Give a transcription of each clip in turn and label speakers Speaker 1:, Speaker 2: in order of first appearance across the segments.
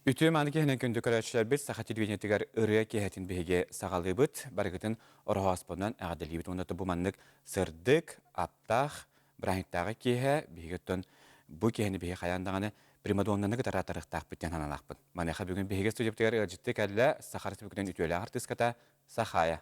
Speaker 1: Ütü maniki henen kündü körәçler biz saha televiziyyetigar ırıya kehetin bihege sağalıbıt, barıgıtın oroha aspondan ağdalibit. Onda bu manlık sırdık, aptaq, brahittağı kehe, bihegetten bu keheni bihe hayandağını primadonnanı gıtara tarıqtaq bitten hanalaqpın. Maneha bugün bihege stüdyoptigar ılcıttık әділі сахарысы бүгінен ütüyle артыската сахая.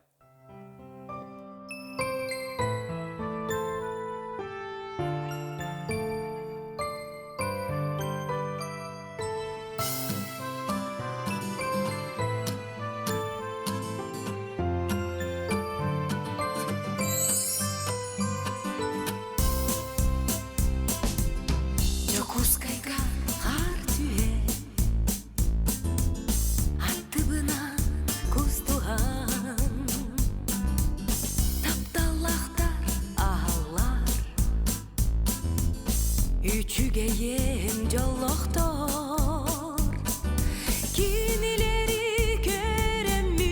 Speaker 2: Üçügeyim jolloqtor kimileri göremmin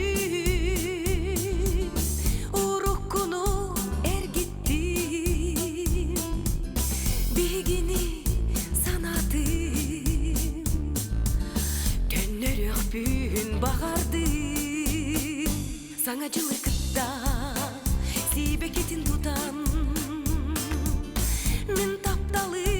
Speaker 2: urukkunu ergittim bigini sanadım tönnerük bün bağardım sana cılıkta sibeketin tutan min taptalı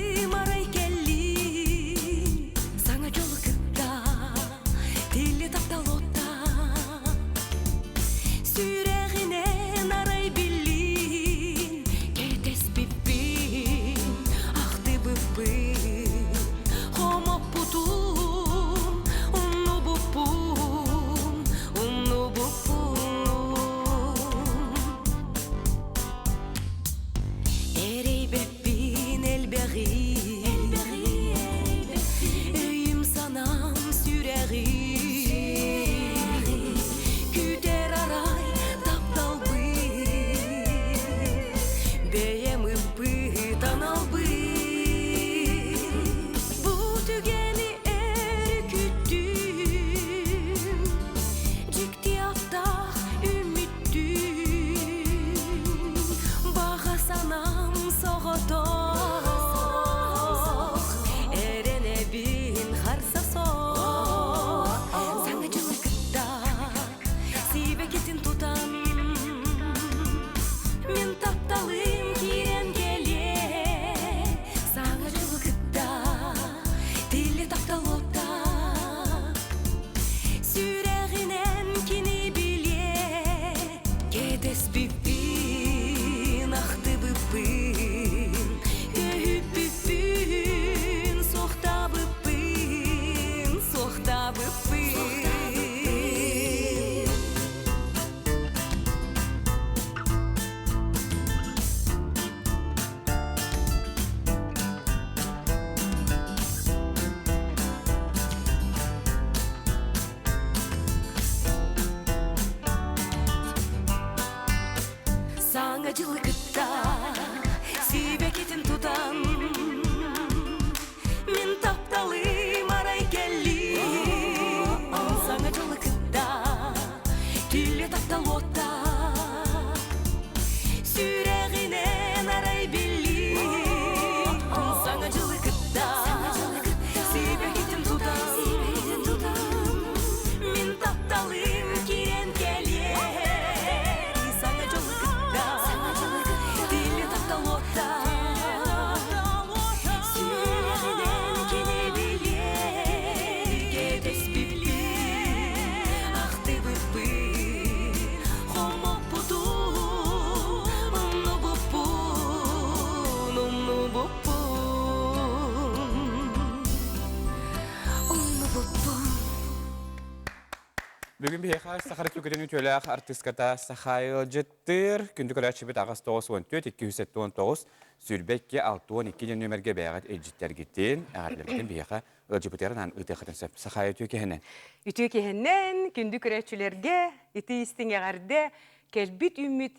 Speaker 1: Bugün bir hekar saharet tüketen ütüyle artistkata sahayı ciddir. Kündü körəçibit ağız 9-14, 219, sülbekki 6-12 nömerge bəğət elcitler gittin. Ağırlıbıdın bir hekar ılcıbıtlarından ıtıqıtın söp sahayı tükehenen.
Speaker 2: Ütükehenen kündü körəçülerge iti istin ağarda kelbit ümmit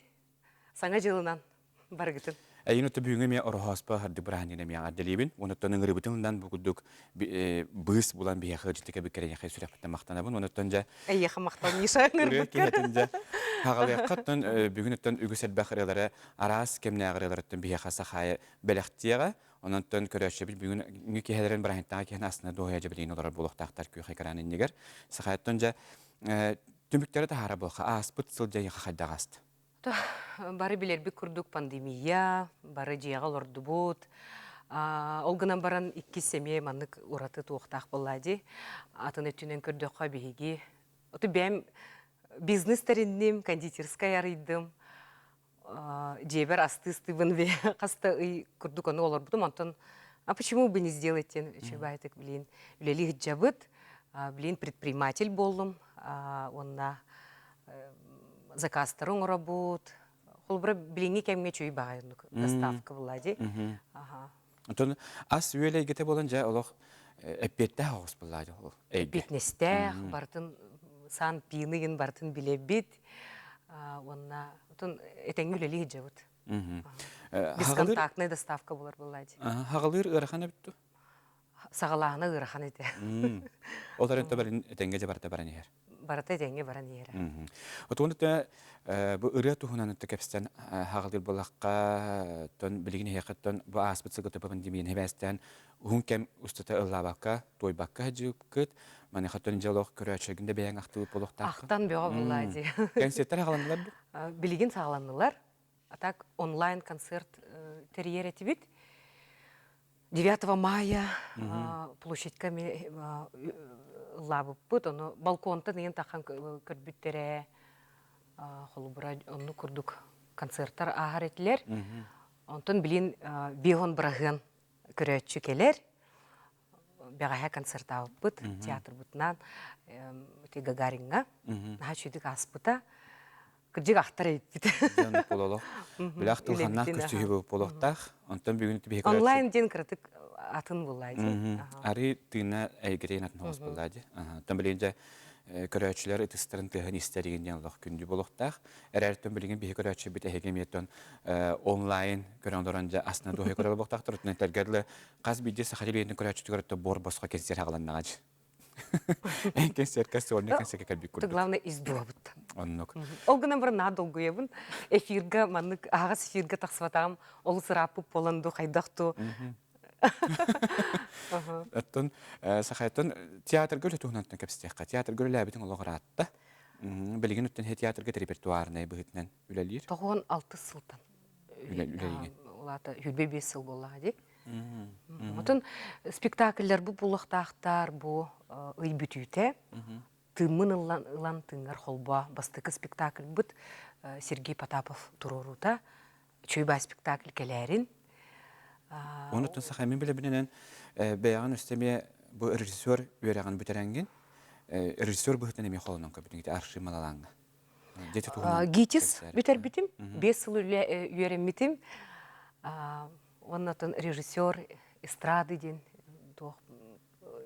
Speaker 2: sana jılынан bargıtın.
Speaker 1: Әйін өті бүгінгі мен ұрғаспа харды біраханіне мен әдделейбін. Оныттан ыңырыбытыңдан бүгілдік бұғыс бұлан бияқы жітіке бүккерен яқай сүрәпітті мақтанабын. Оныттан жа
Speaker 2: Әйеқі мақтал нешаңыр
Speaker 1: үрек
Speaker 2: бұққыр.
Speaker 1: кехетін жа хағалияққаттан бүгін өттен үгісет бәқырелері арас кемне ағырелеріттен бияқасы қайы бәліқтияға. Оныттан көрәші біл бүгін үңі кехелерін біраханттаға кехін астына доғая жабілейін олар болықтақтар көй қайқаранын негер. Сақайттан жа түміктері тахара болқа аспыт сылжа яқа қайдағасты.
Speaker 2: Бары билер бик курдук пандемия, бары жияга лорду бут. Ол гынан баран икки семье маннык ураты туохтах боллади. Атын өтүнен көрдөккө биги. Оту бем бизнестеринним, кондитерская ярыйдым. Жебер асты-стыбын ве каста ый курдук аны олар бутум антон. А почему бы не сделать тен чебайтык блин. Үлели жабыт, блин предприниматель болдум. Онна заказтарын работ. Холбра блинги кемге чөй багайындык. Доставка влади.
Speaker 1: Антон ас үеле гете болан жа олох эппетте хагыс буллади ол.
Speaker 2: Битнесте бартын сан пиныгын бартын билебит. Онна тон этеңгүлели жабыт. Бесконтактный доставка булар влади.
Speaker 1: Хагылыр ырахана битту.
Speaker 2: Сагалааны ырахан эте.
Speaker 1: Олар энте этеңге жабарта баран ер.
Speaker 2: Барата этеңге баран ера.
Speaker 1: Отонда бу ыры тухунан текепстен хагылыр булакка тон билигин хекаттан бу аспытсыгы пандемияны хебестен хункем устата ыллабакка тойбакка жуккыт мане хаттан жалок көрөчөгүндө беяң актылып болуктак.
Speaker 2: Ахтан бега влади.
Speaker 1: Концерттер хагаланылар бу?
Speaker 2: Билигин сагаланылар. А так онлайн концерт терьерети бит. 9 мая площадька лабып бут, оны балконтан ен тахан көрбүттере холубура онну курдук концерттар агар этилер. Онтон билин бион брагын көрөчү келер. Бегая концерт алып бут, театр бутнан те Гагаринга. Хачыдык аспыта. Кыжык актар эйтти.
Speaker 1: Жан бололо. Билак тылганнак көчүгү болоктак. Онтон бүгүн бек
Speaker 2: онлайн ден кыртык атын булайды.
Speaker 1: Ари тына айгрен атын хос булады. Онтон билинже көрөчүлөр ытыстырын тыгын истеригинден алак күндү болоктак. Эрертен билген бек көрөчү бит эгеметтен онлайн көрөндөрөнжө асна дохой көрө болоктактыр. Тентергерле каз бидде сахалибендин көрөчү көрөттө бор боско кенсер хагаланнагаж. Кенсер кассорне кенсер калбик курду.
Speaker 2: Главное издобут.
Speaker 1: Оннок.
Speaker 2: Олгынан бір надолго ебін. Эфирга, маннык ағас эфирга тақсыватам. Ол сырапып боланду, қайдақту.
Speaker 1: Оттон сахайтон театр гөлө тухнантан кепстекка. Театр гөлө лабитин ологратта. Билген өттен театрга репертуарны быгытнан үлелир.
Speaker 2: 96 сылтан.
Speaker 1: Үлелиген.
Speaker 2: Олата хүлбе 5 сыл боллади. Отон спектакльлер бу булактактар, бу ый бүтүтэ. Тымын ылан тыңар холба бастыкы спектакль бут Сергей Потапов турурута чөйба спектакль келерин.
Speaker 1: Онуттан сахаймен билебинен беяган үстеме бу режиссер үереган бүтеренген. Режиссер быгытын эме холонон көбүнүн арши малалаңга.
Speaker 2: Гитис бүтер битим, 5 сыл үерем митим. Оннатын режиссер эстрады ден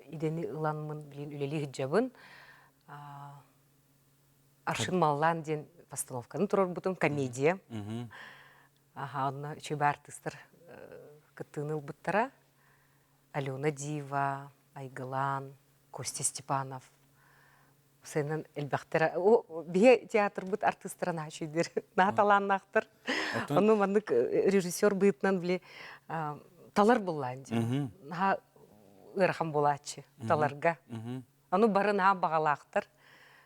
Speaker 2: идени ыланмын билин үлели хиджабын. Аршын маллан ден постановканы турар бутум комедия. Онна чөйба артистер кыттыныл буттара. Алена Дива, Айгылан, Костя Степанов. Сенен элбактера бие театр бут артистеран ачыдыр. Наталаннактыр. Оны маннык режиссер бытнан биле талар булланды. Ха ырхам булачы таларга. Аны барына багалактыр.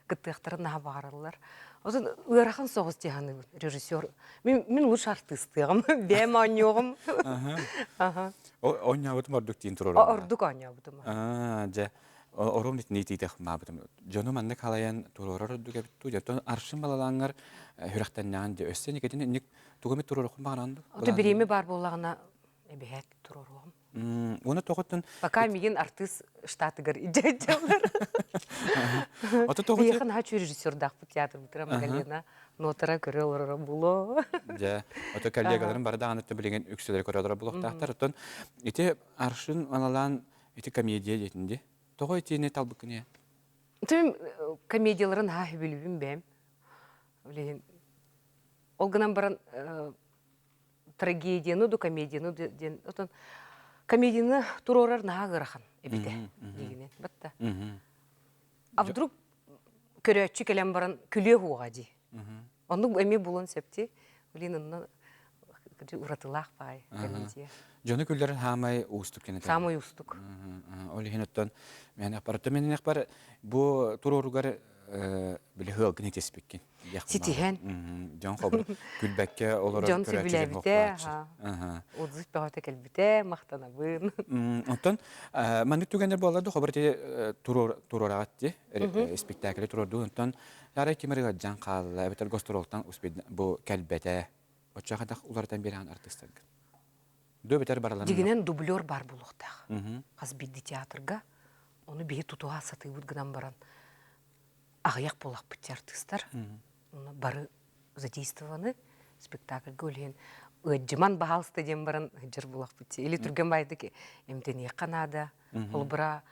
Speaker 2: Кыттыктырына багарылар. Озон ырхан соғыз деганы режиссер. Мен лучше артистым. Бем оньогым.
Speaker 1: Оньягым ордук тиин турар.
Speaker 2: Ордук оньягым.
Speaker 1: Же ором нититэх мабытым. Жону манны калаян турар ордук эбитту. Жотон аршын балалаңар хүрактаннан де өссен икетин ник тугамет турар окун багаранды.
Speaker 2: Ота биреме бар боллагына эбехет турар окун.
Speaker 1: Оны тоғыттын...
Speaker 2: Пока меген артист штатыгар иджайджалар. Бейхін хачу режиссер дақпы театр бұтыра Магалена. Нотара көрелер бұло.
Speaker 1: Ото коллегаларым барда анытты білеген үкселер көрелер бұлықтақтар. Оттон, ете аршын алалан, ете комедия детінде. Тоғы ете не талбы күне?
Speaker 2: Түм комедияларын ха білбім бәм. Олғынан баран трагедияны ду комедияны ден отон комедияны турорар наға ғырахан эбите дегенен батта. А вдруг көрәтчі келем баран күле хуға ди. Оны эме булон септи, блин, онна уратылақ бай комедия.
Speaker 1: Жоны күлләрен хамай устук кенет.
Speaker 2: Самый устук.
Speaker 1: Ол хинеттен мен аппараты менен акбар бу туруругар биле хыл гыны теспеккен.
Speaker 2: Ситиһен.
Speaker 1: Жон хобыр күлбәккә олар
Speaker 2: Жон
Speaker 1: көрәчеген
Speaker 2: сибиләбите,
Speaker 1: хоккачы.
Speaker 2: отзыв бәгәте кәлбите, мақтанабын.
Speaker 1: Онтон мандык түгәннәр булалар хобыр те турурагат те спектакль турурду онтон ярай кимерге жан калла бетер гостролтан успед бу кәлбәтә очакадак улардан берән артисттар. Дөбетер баралар.
Speaker 2: Дигенен дублер бар булуктак. Каз бидди театрга оны бие тутуга сатыбыт гынан баран. Аяк болак бит артисттар. Оны бары задействованы спектакльга өлен. Ыджыман бахал стадион баран жыр булак бит. Или түрген байды ки эмтени канада, ол бара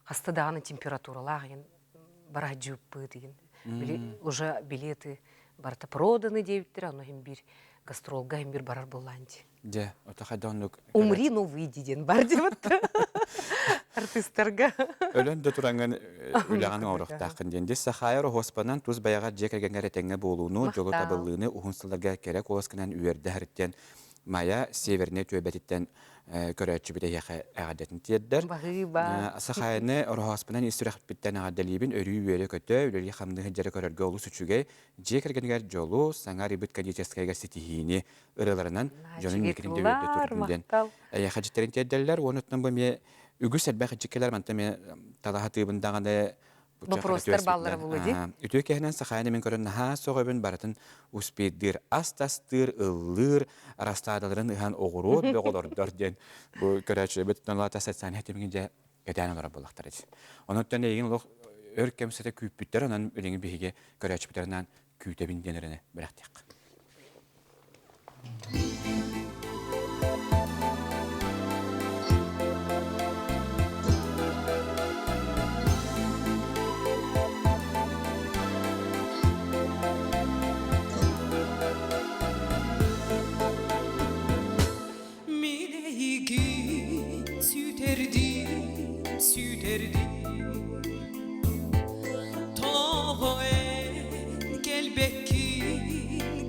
Speaker 2: кастадагы температуралар бара жуппы деген. Били уже билеты барта проданы дептир, аны хем бир гастролга хем бир барар булланди.
Speaker 1: Де, отахаданлык.
Speaker 2: Умри, но выйди ден бар деп артисттарга.
Speaker 1: Өлөн дө туранган үләгән орыктакын денде сахайыр хоспанан туз баяга жекергәнгәре тәңгә болуну, жолу табыллыны ухунсыларга керек оласкынан үердә хәрттен мая северне төбәтиттен көрәчү бите яха әгәдәтен тиеддер. Сахайны орхоспанан истирах биттен әгәдәлибин өрү үере көтө, үләли хамны җәре көрәргә олу сүчүгә жекергәнгәр жолу саңар ибит кадическайга ситихини ырыларынан җонын микрин дөбәтә турган. Яха җиттерин тиеддерләр, онытнан бу ме үгүс әлбәхи җикеләр мантаме талахатыбындагы
Speaker 2: Вопростар баллары булды.
Speaker 1: Үтө кәһнән сахайны мен көрән ха согыбын баратын успеддир астастыр ыллыр арастадаларын хан огород беголордор ден бу көрәче беттен лата сәтсән хәтимгә гәдән бара булактар иде. Оның тәне еген лох өркәмсәтә күппиттер анан үлеңе биге көрәче битернән күтә бинденерне бирәктек.
Speaker 3: Tohen gelbekkin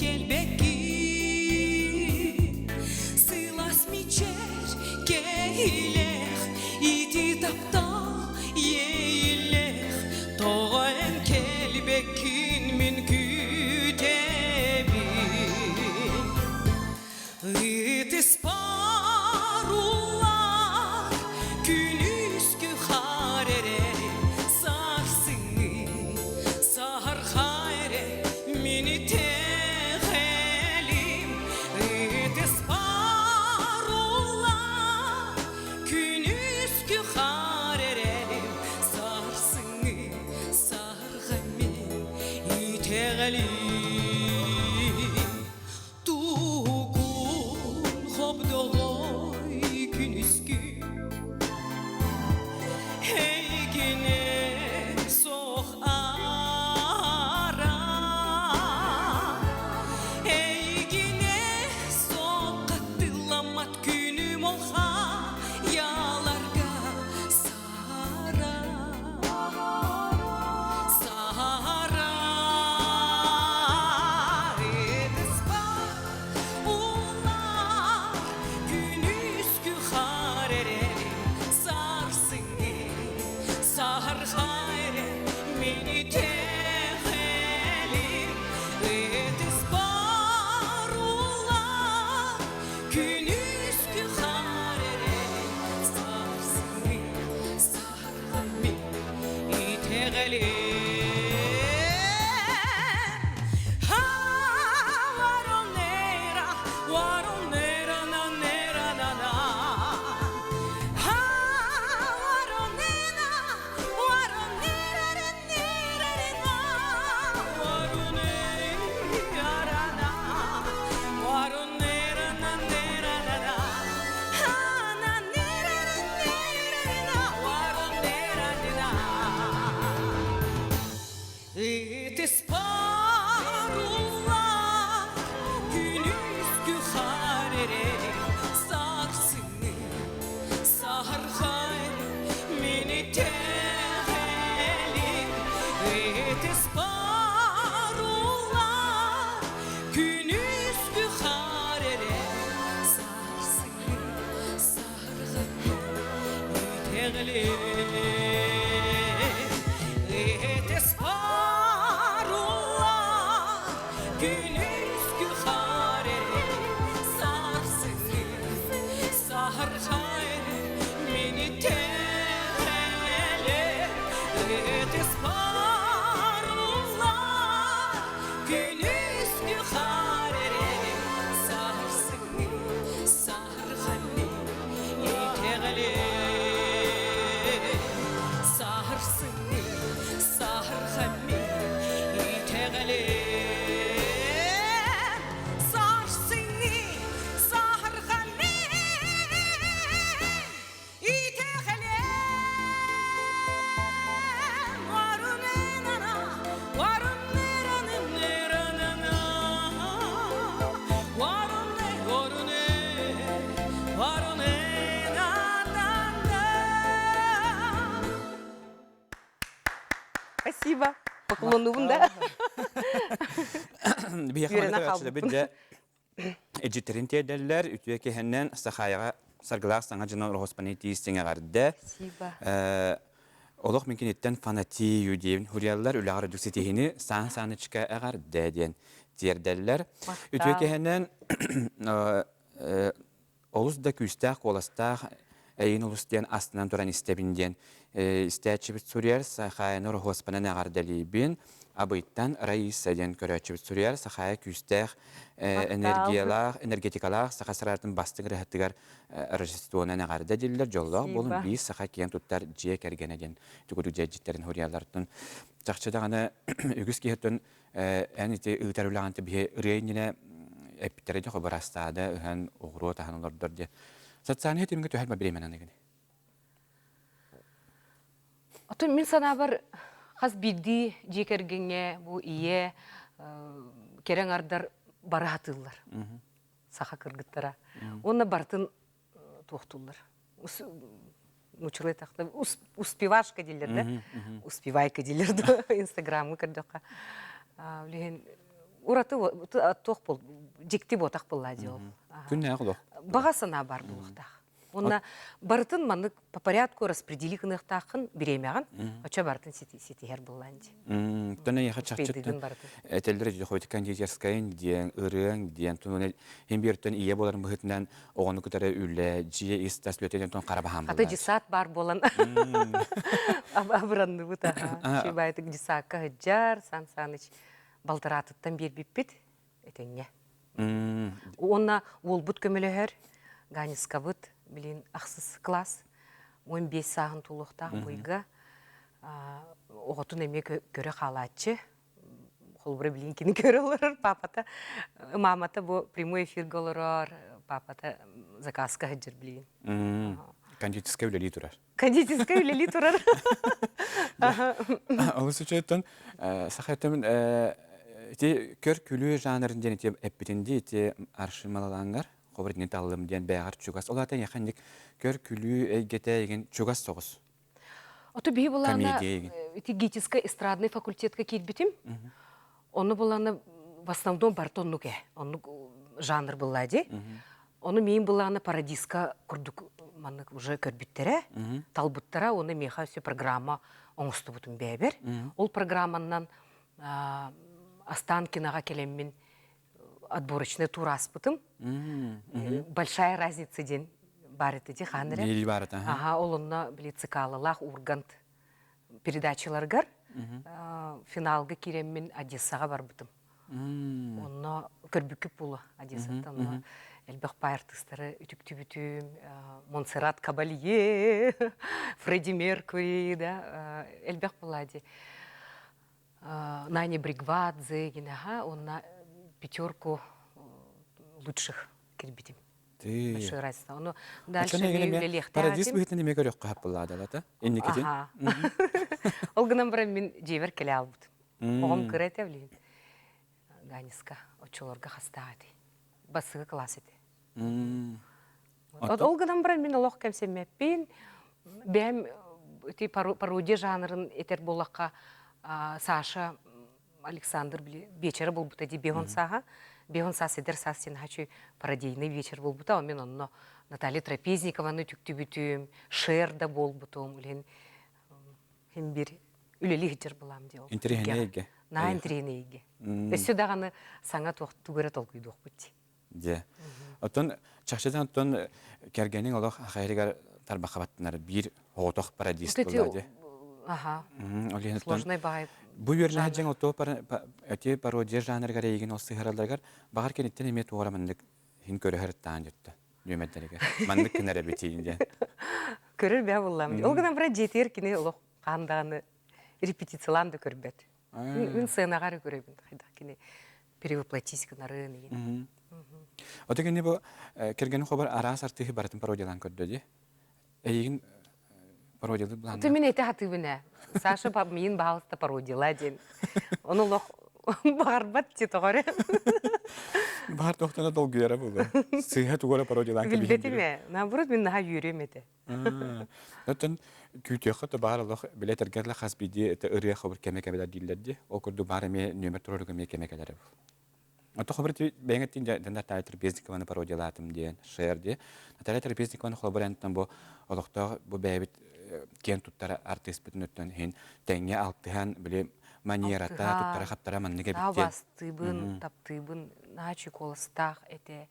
Speaker 2: Олонубун да.
Speaker 1: Бияқы
Speaker 2: Үйренә
Speaker 1: маңды
Speaker 2: қалбыппын.
Speaker 1: де эджиттерин тиедерлер, ütüе кехеннен сахаяға саргылақ саңа жына орғоспаны тиістеңе ғарды.
Speaker 2: Спасибо.
Speaker 1: Олық мүмкін еттен фанатию дейін. Хуриялар үлағыр дүксетехіні сан-санычка әғарды дейін тиерделер. Ütüе кехеннен олыс да күстәқ, қоластақ, әйін олыс дейін астынан тұран істебінден. Істәчібіт сүрер сахаяны орғоспаны әғардалейбін. Абыйттан Раиса ден көрәчібіт сүрер сахая күстәқ энергетикалар сақасырардың бастың рәхеттігер рождествоны әғарды делілер. Жоллақ болын бейс сақа кейін тұттар жие кәрген әден түгірі жәджеттерін хуриялардың. Жақшыда ғана үгіз кейттен әнеті ұлтар үлағанты бе үрейніне әппеттері де қобыр астады ұған оғыру тағын олардар де. Сатсаны етіміңгі төхәлма біремен анығыны?
Speaker 2: Атын мен сана бар қаз бидді жекергенге бұл ие керен ардар бары атылар. Саха кыргыттара. Оны бартын тоқтулар. Учылай тақты. Успевашка дейлер, да? Успевайка дейлер, да? Инстаграмы кірдіққа. Ураты тоқ бол, жекті ботақ болла де ол.
Speaker 1: Күн не ғылық?
Speaker 2: Бағасына бар болуқтақ. Онна бартын маны по порядку распределикных тахын биремяган, оча бартын сетихер булланди.
Speaker 1: Тона яха чакчыттын. Этелдер же хойты кондитерскайын диен, ырың диен, тунун хембертен ие боларын быхытынан оғаны күтәрі үлі, жие истас лөтеден тон қарабахан булланди.
Speaker 2: Ата жисат бар болан. Абыранды бұта. Шибайтык жисакка хыджар, сан-саныч балтыратыттан бербиппет, этенге. Онна ол бұт көмелігер, ганиска бұт, билин ақсыз класс, 15 сағын тулықтақ бұйға, оғытын әме көрі қалатшы, қолбыры білінкені көрі олар, папата, мамата бұл прямой эфир голырар, папата заказка хыджыр білін.
Speaker 1: Кондитерская үлелі тұрар.
Speaker 2: Кондитерская үлелі тұрар.
Speaker 1: Олыс үшеттен, сақайттымын, көр күлі жанрынден әппетінде аршымалалаңғар, қобырдың талым ден бәғар чугас. Олатын яқандық көр күлі әйгеті еген чугас соғыз.
Speaker 2: Оты бей болана гетисқа эстрадный факультетка кейт бітім. Оны болана в основном бартонну ке. Оны жанр болады. Оны мен болана парадиска күрдік манық уже көрбіттері. Талбыттара оны меха все программа оңысты бұтын бәбір. Ол программаннан Останкинаға келеммен отборочный тур аспытым. Большая разница ден бар еті де қаныры.
Speaker 1: Нелі бар еті.
Speaker 2: Олынна цикалылақ ургант передачаларғар. Финалғы кереммен Одессаға бар бұтым. Онна көрбікіп болы Одессаттан. Әлбәқ бай артыстары үтік-түбітім, Монсеррат Кабалье, Фредди Меркури, әлбәқ болады. Наня Бригвадзе, онна пятерку лучших кирбитим.
Speaker 1: Ты.
Speaker 2: Большое разница. Но дальше лелехтатим.
Speaker 1: Парадис бігітін неме көрек қағып болады, алата? Еннекетін?
Speaker 2: Олғынан бірін мен жевер келе албыд. Оғым көрет әвлейін. Ганиска, очолорға қастағады. Басығы класс еді. Олғынан бірін мен олық кәмсемеппен. Бәм пародия жанрын етер болаққа Саша Александр вечері бол бұта де Беғонсаға. Беғонса седер састен хачу пародийный вечер бол бұта. Мен онно Наталья Трапезникованы түкті бүтім, Шерда бол бұтым. Хем бір үлелі хиджер болам де ол.
Speaker 1: Интерегіне еге?
Speaker 2: На, интерегіне еге. Өсі дағаны саңа түгірі толқүйды оқ бұтті.
Speaker 1: Де. Оттон, чақшыдан оттон кәргенің олық қайрығар тарбақабаттынар бір оғытоқ пародист болады.
Speaker 2: Сложный бай.
Speaker 1: Бұл өріне жәң отто өте пародия жанрғар еген осы ғаралдарғар бағар кенеттен еме туғарамындық хин көрі ғырыттаған жетті. Нөмәттәрігі. Мандық кінәрі бетейінде.
Speaker 2: Көрір бә болам. Олғынан бір жетер кені олық қандағаны репетицияланды көрбәді. Мен сценағары көребін. Қайдақ кені перевоплотись кінарын еген.
Speaker 1: Оты кені бұл кергені қобар арас артығы баратын пародиялан көрді де? Әйген пародиялы бұланды?
Speaker 2: Ты мен әйті хаты біне. Саша мен бағалысты пародияла ден. Оны лох бағарбат те тоғары.
Speaker 1: Бар тоқтана долгuyara булы. Сыйға тугара пародиялан кебе.
Speaker 2: Билбетиме. Наоборот, мен наха юрем эте.
Speaker 1: Өтөн күтөккө то барлык билетергерле хасбиди это ырыя хабар кемекелер дилдерди. О көрдү бары ме нөмер туруру кемекелер. Ото хабар беңеттин данда тайтыр бездикованы пародиялатым диен шерди. Тайтыр бездикованы хабарантан бу олокто бу бэбит кен туттара артист бүтүн өттөн хин теңге алтыхан биле манерата туттара хаптара манныга битте.
Speaker 2: Тавастыбын, таптыбын, начи колостах эте.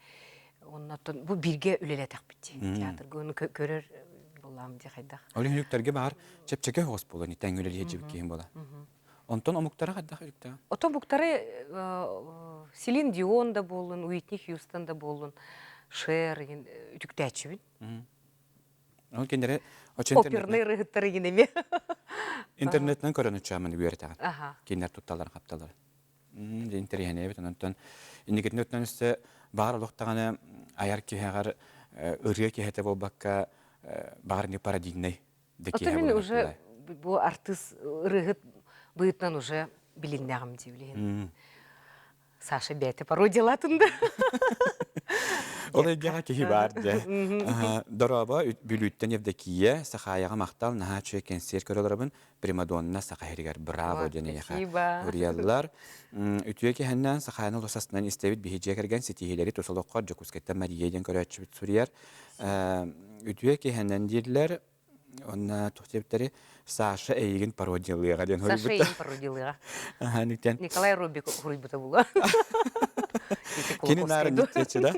Speaker 2: Оннотон бу бирге үлелетек битти. Театр гөнү көрөр болам ди хайда.
Speaker 1: Олин хүлүктерге бар чепчеке хос болон теңгөле жеп кийин бола. Онтон омуктара кадда хүлүктө.
Speaker 2: Ото буктары Селин Дион да болун, Уитни Хьюстон да болун, Шер үтүктәчүбүн.
Speaker 1: Ол кендере
Speaker 2: Оперный рыгыттары генеме.
Speaker 1: интернеттен көрөнү чамын үйрөтөгөн.
Speaker 2: Аха.
Speaker 1: Кинер тутталар капталар. Интернет бит онтон индикетнөттөн үстө бар локтаганы аяр кихагар ырыя кихете болбакка бар не парадигней деки.
Speaker 2: Ото мен уже бу артист рыгыт быйтан уже билиннягым диблин. Саша бете пародиялатында.
Speaker 1: Ол эгега кихи бар де. Дороба бүлүттен евдекие сахаяга мактал нахачы кенсер көрөлөрүн примадонна сахайригер браво дене яха. Урияллар үтүе кехеннен сахаяны лосасынан истебит бихиже керген ситихилери тосолокко жокускетте мариеден көрөчү сурияр. Үтүе кехеннен дирлер онна тухтептери Саша эйген пародиялыга ден
Speaker 2: Саша эйген пародиялыга. Николай Робик хуйбута була.
Speaker 1: Кини нарын диттечи да.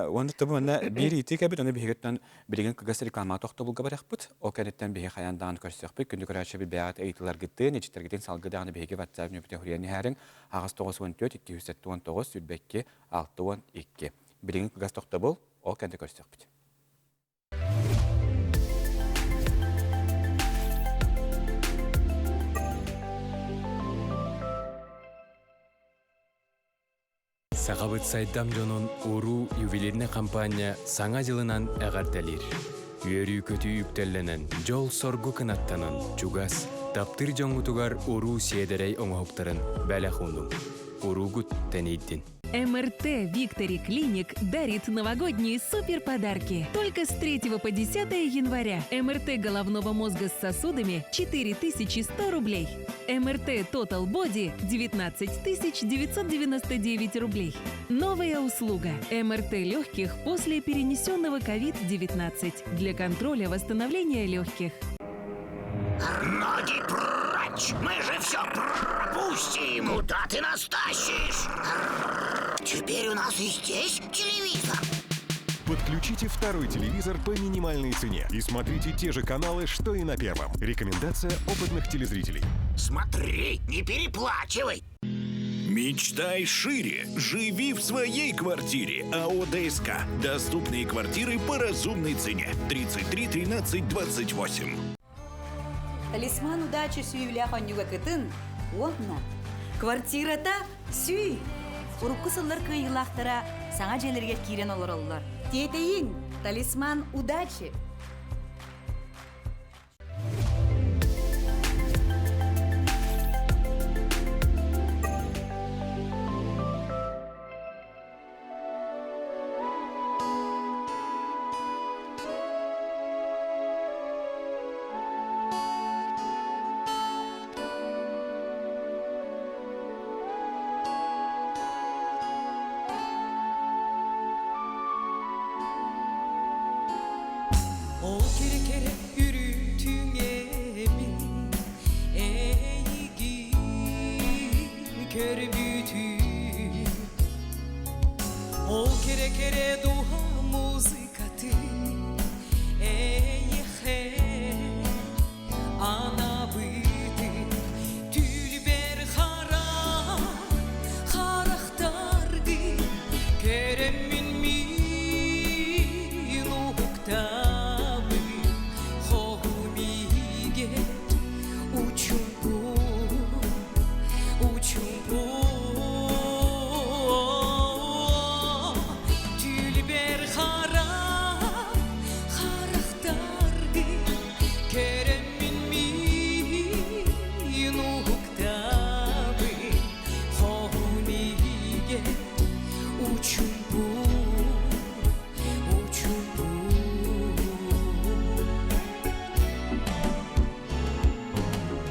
Speaker 1: Онда табына бир итике бит аны бигеттен билген кыгас реклама тохта булга баракпыт. О кенеттен биге хаяндан көрсөкпү. Күндү көрөчү би баат эйтилер гитте, нечтергеден салгыдагы биге WhatsApp нөпүтө хүрени харин агыс 914 279 сүлбекке 612. Билген кыгас тохта бул, о кенде көрсөкпүт.
Speaker 3: Сағабыт сайдам жонун уру ювелирне компания саңа жылынан әғарталир. Үйөрі көтü үктелленен жол соргу кынаттанын чугас, таптыр жоңутугар уру седерей оңоқтарын бәлі хундум. Уругут тенейдин.
Speaker 4: МРТ Виктори Клиник дарит новогодние суперподарки. Только с 3 по 10 января. МРТ головного мозга с сосудами 4100 рублей. МРТ Total Body 19 999 рублей. Новая услуга. МРТ легких после перенесенного COVID-19 для контроля восстановления легких.
Speaker 5: Ноги прочь! Мы же все пропустим! Куда ты нас тащишь? Теперь у нас и здесь телевизор.
Speaker 6: Подключите второй телевизор по минимальной цене и смотрите те же каналы, что и на первом. Рекомендация опытных телезрителей.
Speaker 5: Смотри, не переплачивай.
Speaker 7: Мечтай шире. Живи в своей квартире. АО ДСК. Доступные квартиры по разумной цене. 33 13 28.
Speaker 8: Талисман удачи сүйвілі қонюға кітін, онна. Квартирата сүй. Ұрыққы сыллар күйілақтыра саңа желерге кирен олар олар. Тетейін, талисман удачи.
Speaker 9: O kere kere yürütün emin eğgin kör bütün O kere kere duha muzikatı eyhe ana bıdı tülber hara haraktardı keremin min ukta Tülber учумпу учумпу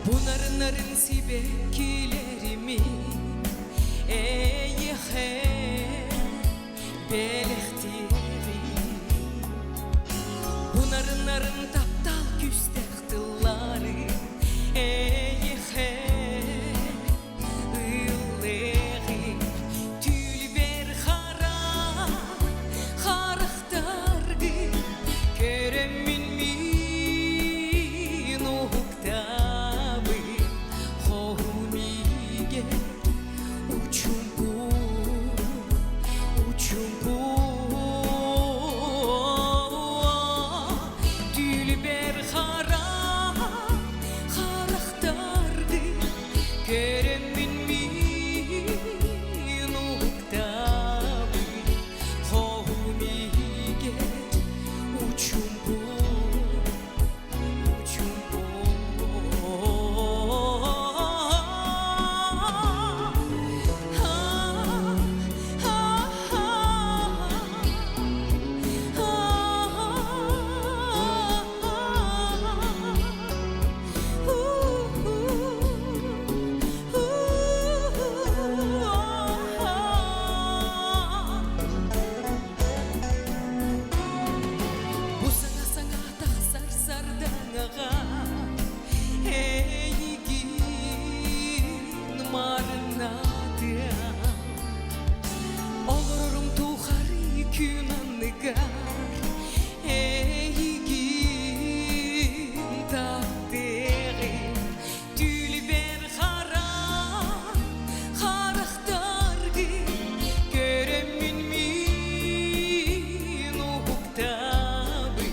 Speaker 9: Bunların sibekilerimi eyhe belehtiri Bunların taptal küstehtilları eyhe ılleri Tülber hara harıhtargı Keremin min uhuktabı Homige uchumpu uchumpu Tülber hara harıhtargı Keremin min uhuktabı Homige uchumpu Bu sana tahsar sardangağa Eygin marnadı Olurum tuhari künanıgar Eygin tahteğim Tülber hara harıhtargı Göremin min uhuktabı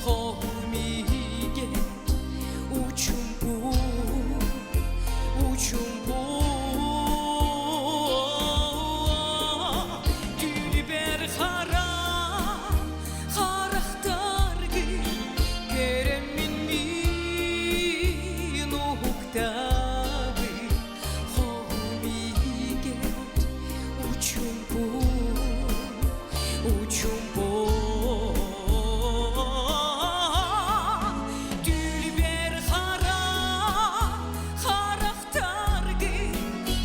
Speaker 9: Homige uchumpu uchumpu Tülber hara harıhtargı Keremin min uhuktabı Homige uchumpu uchumpu Tülber hara harıhtargı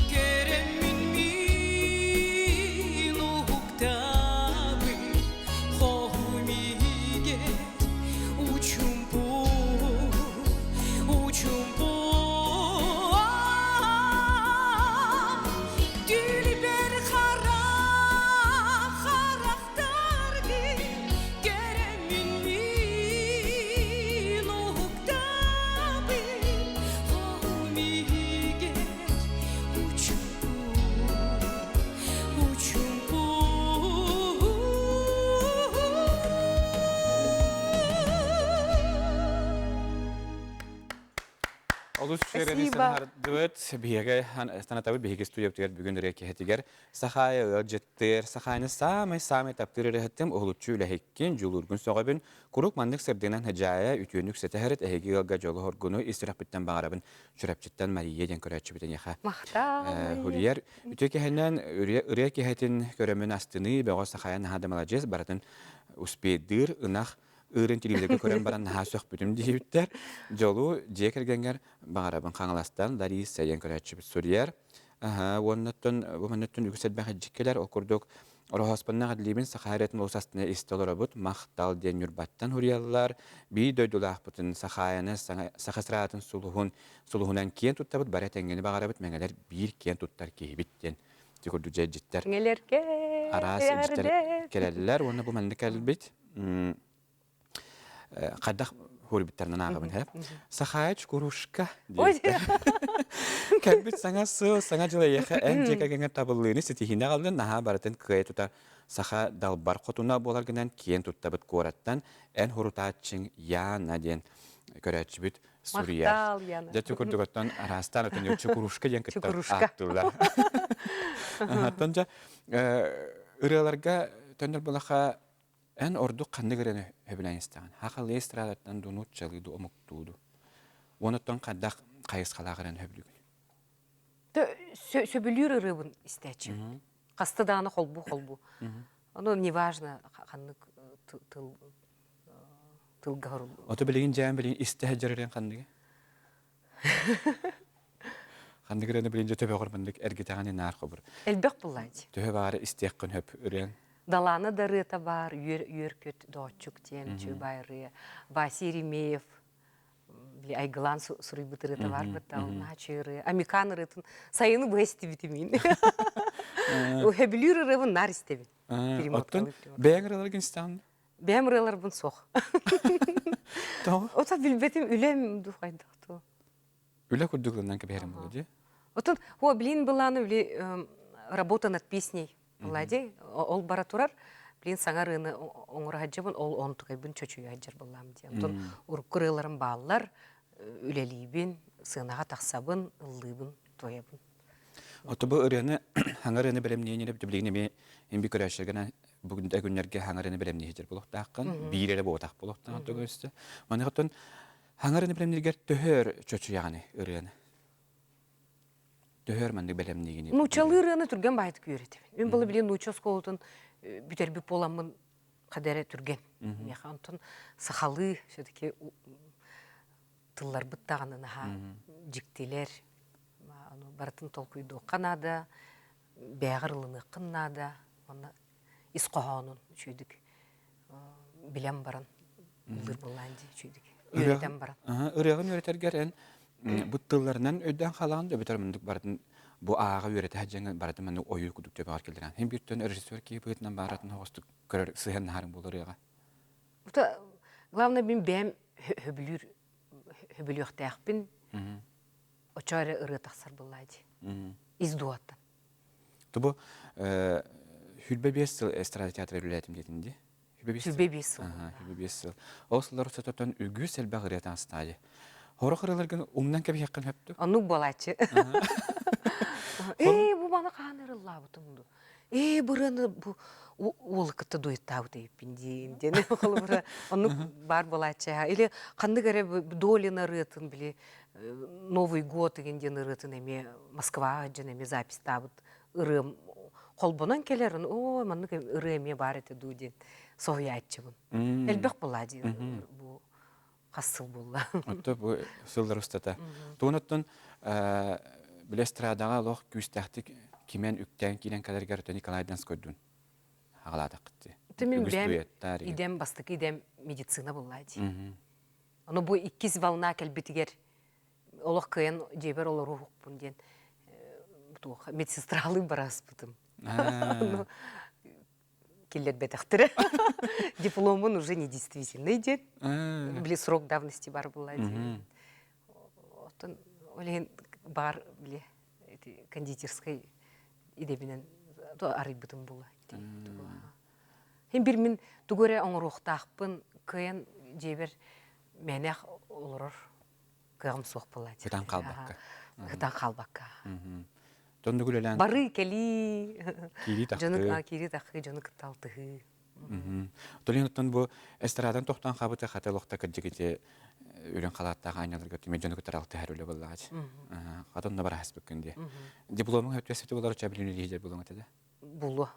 Speaker 9: Keremin min uhuktabı Homige uchumpu uchumpu Tülber hara harıhtargı Keremin min uhuktabı Homige uchumpu uchumpu
Speaker 1: Олус шерени
Speaker 2: Спасибо.
Speaker 1: сардыбыт биһиге станатабыт биһиге студия бүтүгер бүгүн үрэ киһитигер сахая ылжыттыр сахайны самый таптыр эрехеттим оһулуччу үлэхиккин жулургун соҕобун курук мандык сырдынан хажая үтүөнүк сетехерет эһиги ылга жолу хоргуну истираппыттан багарабын чүрәпчиттен мария ден көрәчүбүтен яха
Speaker 2: Мақтал.
Speaker 1: Хулияр үтө киһенен үрэ киһитин көрөмүн астыны бөгө сахая нахадамалажес баратын успейдыр ынах ырын телевизорга көрөн баран наха сөх бүтүм диýиптер. Жолу же кергенгер багарабын каңаластан Лариса ен көрөчүбүт сурьер. Оннаттан бу манаттан үгүсет бахыжыккелер окурдук. Орохоспанна гадлибин сахаратын осастына истолорабут мактал ден юрбаттан хурияллар би дөйдулахпытын сахаяны сахасратын сулухунан киен туттабыт бара тенгени багарабыт меңелер бир киен туттар кийбиттен. Тикурду жеттер.
Speaker 2: Нелерге
Speaker 1: Арас жеттер келелер. Онна бу манны келбит. Кадах хурбиттернан агабын хеп. Сахаяч курушка дейт. Кәлбит саңа жылы еха ән жекегенге табыллыны сетихине қалдын наха баратын кыя тута саха далбар қотуна болар гынан киен туттабыт кораттан ән хурутачың яна ден көрәчбіт Сурия.
Speaker 2: Мақтал яна.
Speaker 1: Жа түкірдігіттен арастан өтін өтші курушка ден кіттар аттылар. Тонжа ұрыларға төнір болаға ән орду қанды көрені өбілән істеген. Хақыл естірадаттан дұнут жалыды омықтуды. Оныттан қаддақ қайыз қалағырын өбілігін.
Speaker 2: Сөбілер ұрыбын істәчі. Қасты дағаны холбу. Оно неважно, қаннык тылға ғырыл.
Speaker 1: Оты білеген жайын білеген исті әджеререн қандығы? Қандығы рәні білген жа төбе құрбандық әргетағаны нарқы бір.
Speaker 2: Әлбек бұлайды.
Speaker 1: Төбе бағары істеққын хөп үрен.
Speaker 2: Даланы да рыта бар, үйеркөт доғчук тен, чөбайры, Василий Ремеев, айгылан сұрый бұтырыта бар бұттал, начыры, амикан рытын, сайыны бұл әсті бітімін. Өбілер рывын нар істебін.
Speaker 1: Оттын бәйін рыларген істанды?
Speaker 2: Бәйін рылар бұн соқ.
Speaker 1: Тоғы?
Speaker 2: Ота білбетім үлем дұқайдық.
Speaker 1: Үлі күрдіғылынан кәбәрім болды, де?
Speaker 2: Оттын, білін бұланы работа над песней. Влади, ол бара турар, блин, саңарыны оңыр хаджабын, ол онтуғайбын чөчүй хаджар болам дейм. Тон уркурыларым баллар, үлелейбін, сынаға тақсабын, ыллыбын, тоябын.
Speaker 1: Оты бұл үрені, хаңарыны білемнейін деп, білігіне мен ембі көрәшігіна бүгінді әгінлерге хаңарыны білемней хеджер болуқтаққын, бейірелі болуқтақ болуқтақ өтті. Маны қыттын, хаңарыны білемнейгер төхөр чөчүй яғаны үрені. Төхөр мәнді білемнейгені.
Speaker 2: Нучалы үрені түрген байты көретіп. Мен бұл білен нуча сколытын бүтербі поламын қадәрі түрген. Меқантын сақалы, сөдеке тыллар бұттағынынаға жіктелер, барытын толқүйді қанада, бәғырлыны қыннада, исқоғанын шөйдік білем баран, ұлыр боланды шөйдік. Үйретен баран.
Speaker 1: Үрегін үйретергерен бұттыларынан өйден қалағында өбітер мұндық бардың бұ аға үйреті әджеңі бардың мұны ойы күдік деп ағар келдірен. Хем бүрттен режиссер кейіп өйтінен баратын хоғысты көрір сыйын нағарын болыр еға.
Speaker 2: Главное, мен бәм хөбілі өқтәқпін, очары ұры тақсар болайды. Издуаттан.
Speaker 1: Тұбы хүлбе 5 сыл эстрада театры үләтім детінде?
Speaker 2: Хүлбе 5 сыл.
Speaker 1: Хүлбе 5 сыл. Ол сылар ұсататтан үгі сәлбә ғыретан стадия. Хоры қырылырген ұмнан кәбі яқын хөпті?
Speaker 2: Анук балачы. Бұ бана қанырылла бұтымды. Бұраны ол күтті дойттау дейіппін дейін. Анук бар балачы. Или қанды кәрі долина рытын біле Новый год егенден рытын әме Москва жын әме запись табыт. Үрім қолбынан келерін, манны үрі әме бар әті дүйден. Соғи айтчы бұн. Әлбек болады бұл. Қасыл болды.
Speaker 1: Отты бұл сылдар ұстата. Туынаттың білестірадаға лоқ күстәқті кемен үктен кейден кәдергер өті Николайдан скөйдін. Ағалады қытты.
Speaker 2: Мен бәм идем бастық идем медицина болады. Оны бұл 2 волна кәлбетігер олық күйен жебер олар ұғық бұнден медсестралы барас бұтым. Келер бәтіқтірі. Дипломын уже недействительный дед. Біле срок давности бар болады. Олеген бар біле кондитерской идебінен арый бұтым бұла. Хем бір мен түгөре оңырықтақпын күйен жебер мәнәқ олырыр күйім соқ болады.
Speaker 1: Күтан қалбаққа.
Speaker 2: Күтан қалбаққа.
Speaker 1: Бары
Speaker 2: кәли
Speaker 1: кири
Speaker 2: тақы, жаны күтталтығы.
Speaker 1: Толинаттан бұл эстрадан тоқтан қабыты қаты лоқта кәджігіте өлен қалаттағы айналар көтті, мен жаны күттар алты әр өлі болағады. Қатонна бар әс бүккінде. Дипломың өтпесеті олар ұча білімі егер болуң өтеді?
Speaker 2: Бұлы.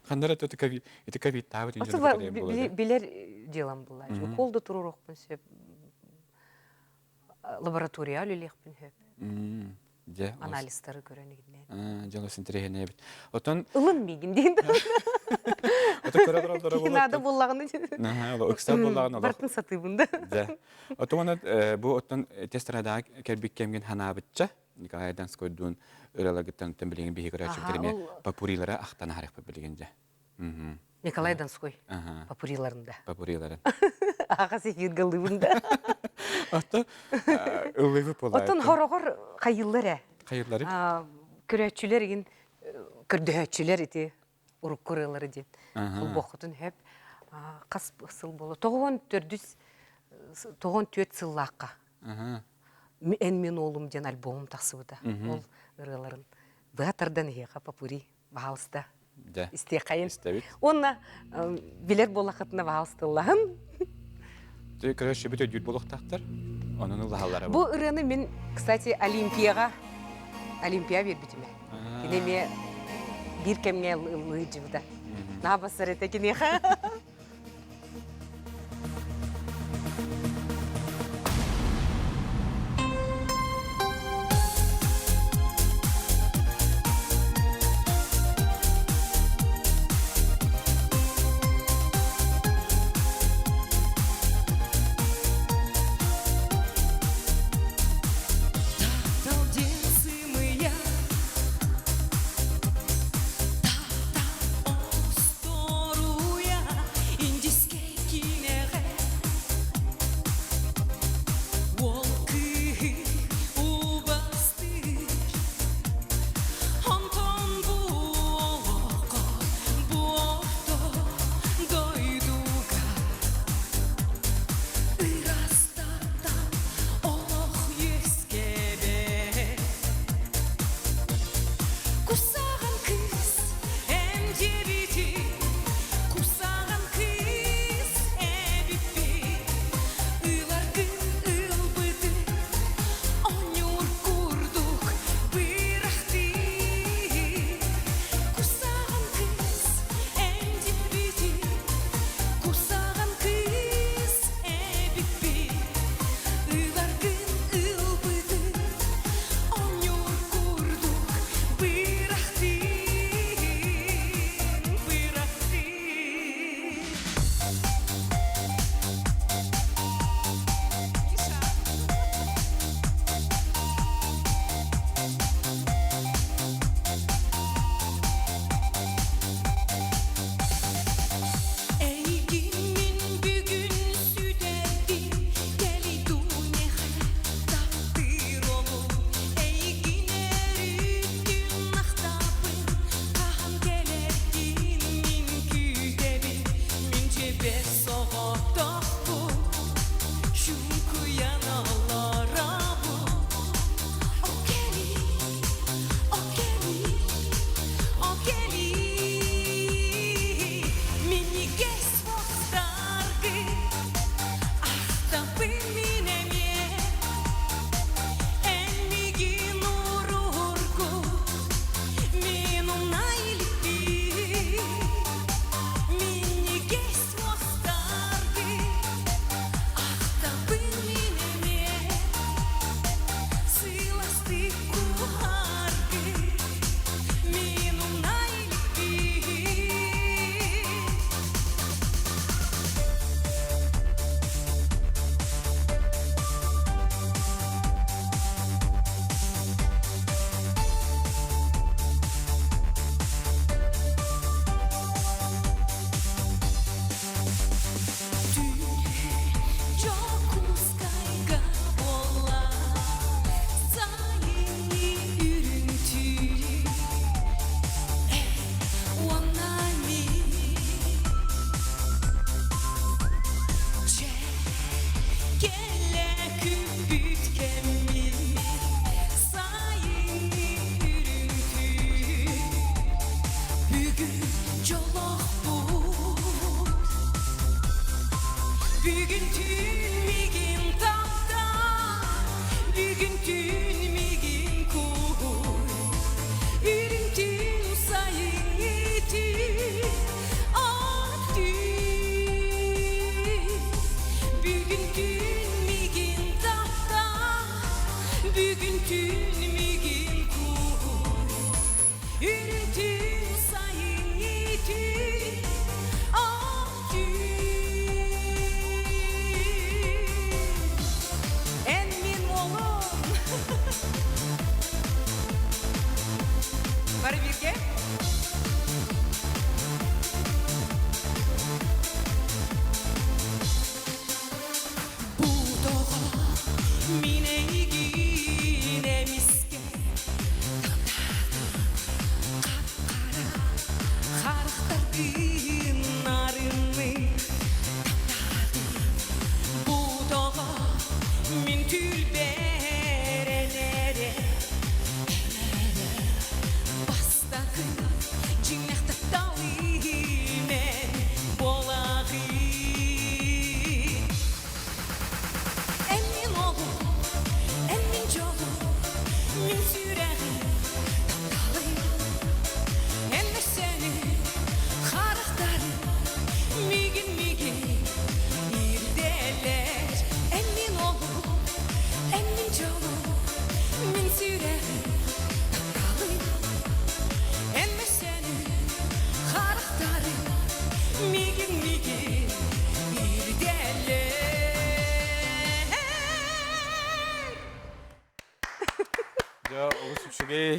Speaker 1: Қандар әті ковид табыт ен жаны күттар ем болады?
Speaker 2: Білер делам болады. Қолды тұрыр оқпын сөп. Лаборатория өлелеқпін сөп. Аналистары көрінігінен.
Speaker 1: Жалысын тірегіне ебіт. Отын...
Speaker 2: Ұлын мейгін дейінді.
Speaker 1: Оты көрі-дұралдары болады.
Speaker 2: Кинада болағыны.
Speaker 1: Үкстар болағыны олар.
Speaker 2: Бартын сатыбынды.
Speaker 1: Оты оны бұл оттан тестірадағы кәрбік кемген хана бітчі. Николайдан скойдуын ұралағыттан өттен білеген бейгі көрәшін кереме папурилары ақтан арық білгенде.
Speaker 2: Николай Донской. Папуриларында.
Speaker 1: Папуриларын.
Speaker 2: Ағасы фиргалыбында.
Speaker 1: Отты ұлығы болайды.
Speaker 2: Оттан хорағыр қайыллары.
Speaker 1: Қайыллары?
Speaker 2: Көрәтшілер еген, көрдөәтшілер еті ұрық көрелері ден. Бұл боқытын хөп қас сыл болу. Тоғын төт сыллаққа. Мен олым ден альбомым тақсыбыда. Ол ұрыларын. Бұғатардан еға папури бағалыста. Істе қайын. Онна білер болақытына бағалысты ұлағын.
Speaker 1: Көрәші бүті дүт болуқтақтар? Оның ұлағалары бұл.
Speaker 2: Бұл ұрыны мен, кстати, Олимпия вербітіме. Кинеме bir kemge ıllığı cıvda. Ne yapasır ete kineha?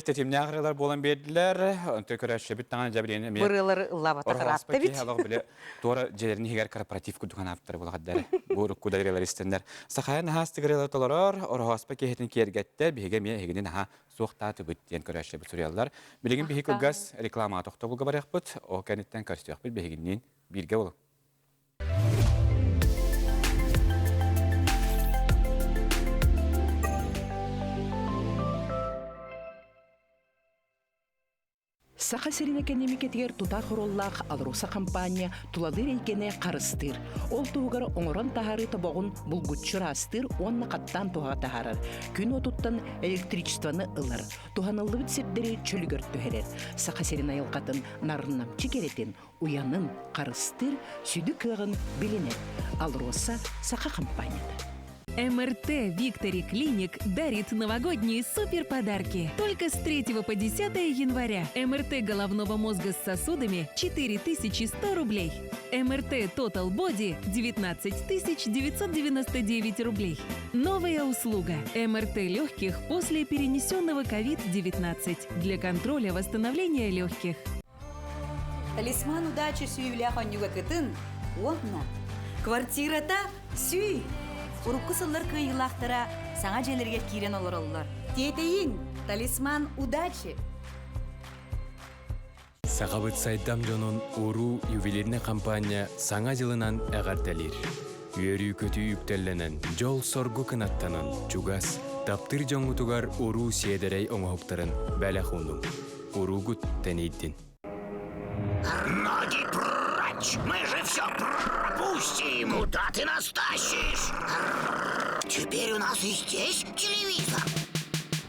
Speaker 1: тетимне агралар болан бердилер. Онты көрәшә бит таңа жабырыны мен.
Speaker 2: Бырылары ыллабата
Speaker 1: Оргаспа
Speaker 2: каратты бит.
Speaker 1: алар биле тора жерни хигер корпоратив кудуган аптыр булгаддар. Бу кудагыралар истендер. Сахаян хастыгыралар толорор оргаспа кехетин кергәттә биге ме хигенен ха суктаты бит дигән көрәшә бит сурялар. Билеген бихи газ реклама тохта булга барак бит. О кәниттән карстык бит бигеннән биргә ул.
Speaker 10: Саха серинекен эмекетигер тутар хороллах алруса компания туладыр эйкене карыстыр. Ол тугар оңорон тахары табогун булгутчур астыр, онна каттан туга тахарыр. Күн отуттан электричествоны ылыр. Туханылы бит сердери чөлгөр төһерер. Саха серин айылкатын нарыннам чекеретин, уянын карыстыр, сүдү кыгын билинет. Алруса Саха компанияда.
Speaker 4: МРТ Victory Clinic дарит новогодние суперподарки. Только с 3 по 10 января. МРТ головного мозга с сосудами 4100 рублей. МРТ Total Body 19 999 рублей. Новая услуга. МРТ легких после перенесенного COVID-19 для контроля восстановления легких.
Speaker 8: Талисман удачи сүйвілі қонюға кітін, онна. Квартирата сүй. Урукку сыллар кыйылақтара саңа желерге кирен олар олар. Тетейін, талисман удачи.
Speaker 3: Сағабыт сайдам жонун уру ювелирне компания саңа жылынан әғарталир. Үйөрү көтү үктелленен жол соргу кынаттанын чугас таптыр жоңутугар уру седерей оңоптарын бәләхуну. Уругут тенейдин.
Speaker 5: Ноги прочь! Мы же все пропустим! Куда ты нас тащишь? Теперь у нас и здесь телевизор.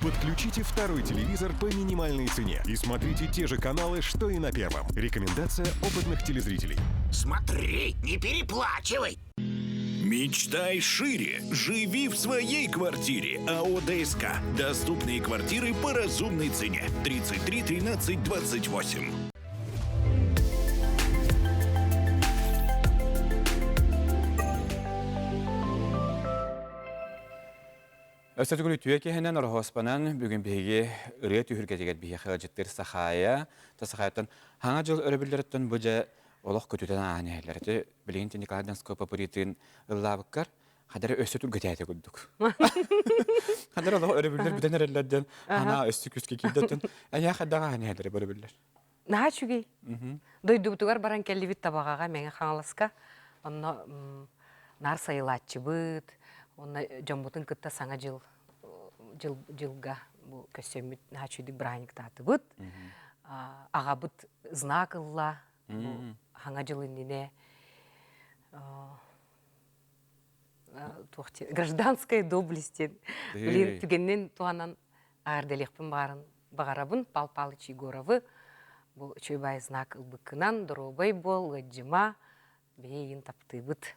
Speaker 6: Подключите второй телевизор по минимальной цене и смотрите те же каналы, что и на первом. Рекомендация опытных телезрителей.
Speaker 5: Смотри, не переплачивай!
Speaker 7: Мечтай шире. Живи в своей квартире. АО ДСК. Доступные квартиры по разумной цене. 33 13 28.
Speaker 1: Östetgülü tüyekehenen orhospanan bugün bihi ırıya tühürgeceket bihi xılcıttır sahaya. Ta sahayatan hana jıl örübülleritten buca olaq kötüden anehlerdi. Bilinti Nikoladan Skopoporitin ıllabıkkar. Hadara östetül göteyete güldük. Hadara olaq örübüller büden erellerden hana östük üstü kildetten. Ya hadara anehleri örübüller.
Speaker 2: Наха чугей. Дойдубутугар баран келли бит табагаға меңе хаңаласка. Онна нар сайылатчы быт. Онна жомбутун кытта саңа жылга бу көсөмүт наха чуйдук браник таты быт. Ага быт знак ылла. Хаңа жылыннине гражданская доблестен. Билин түгеннен туанан аарделекпин барын багарабын Пал Палыч Егоровы. Бұл чөйбай знак ылбыкынан, дұробай бол, ғаджыма, бейін тапты бұд.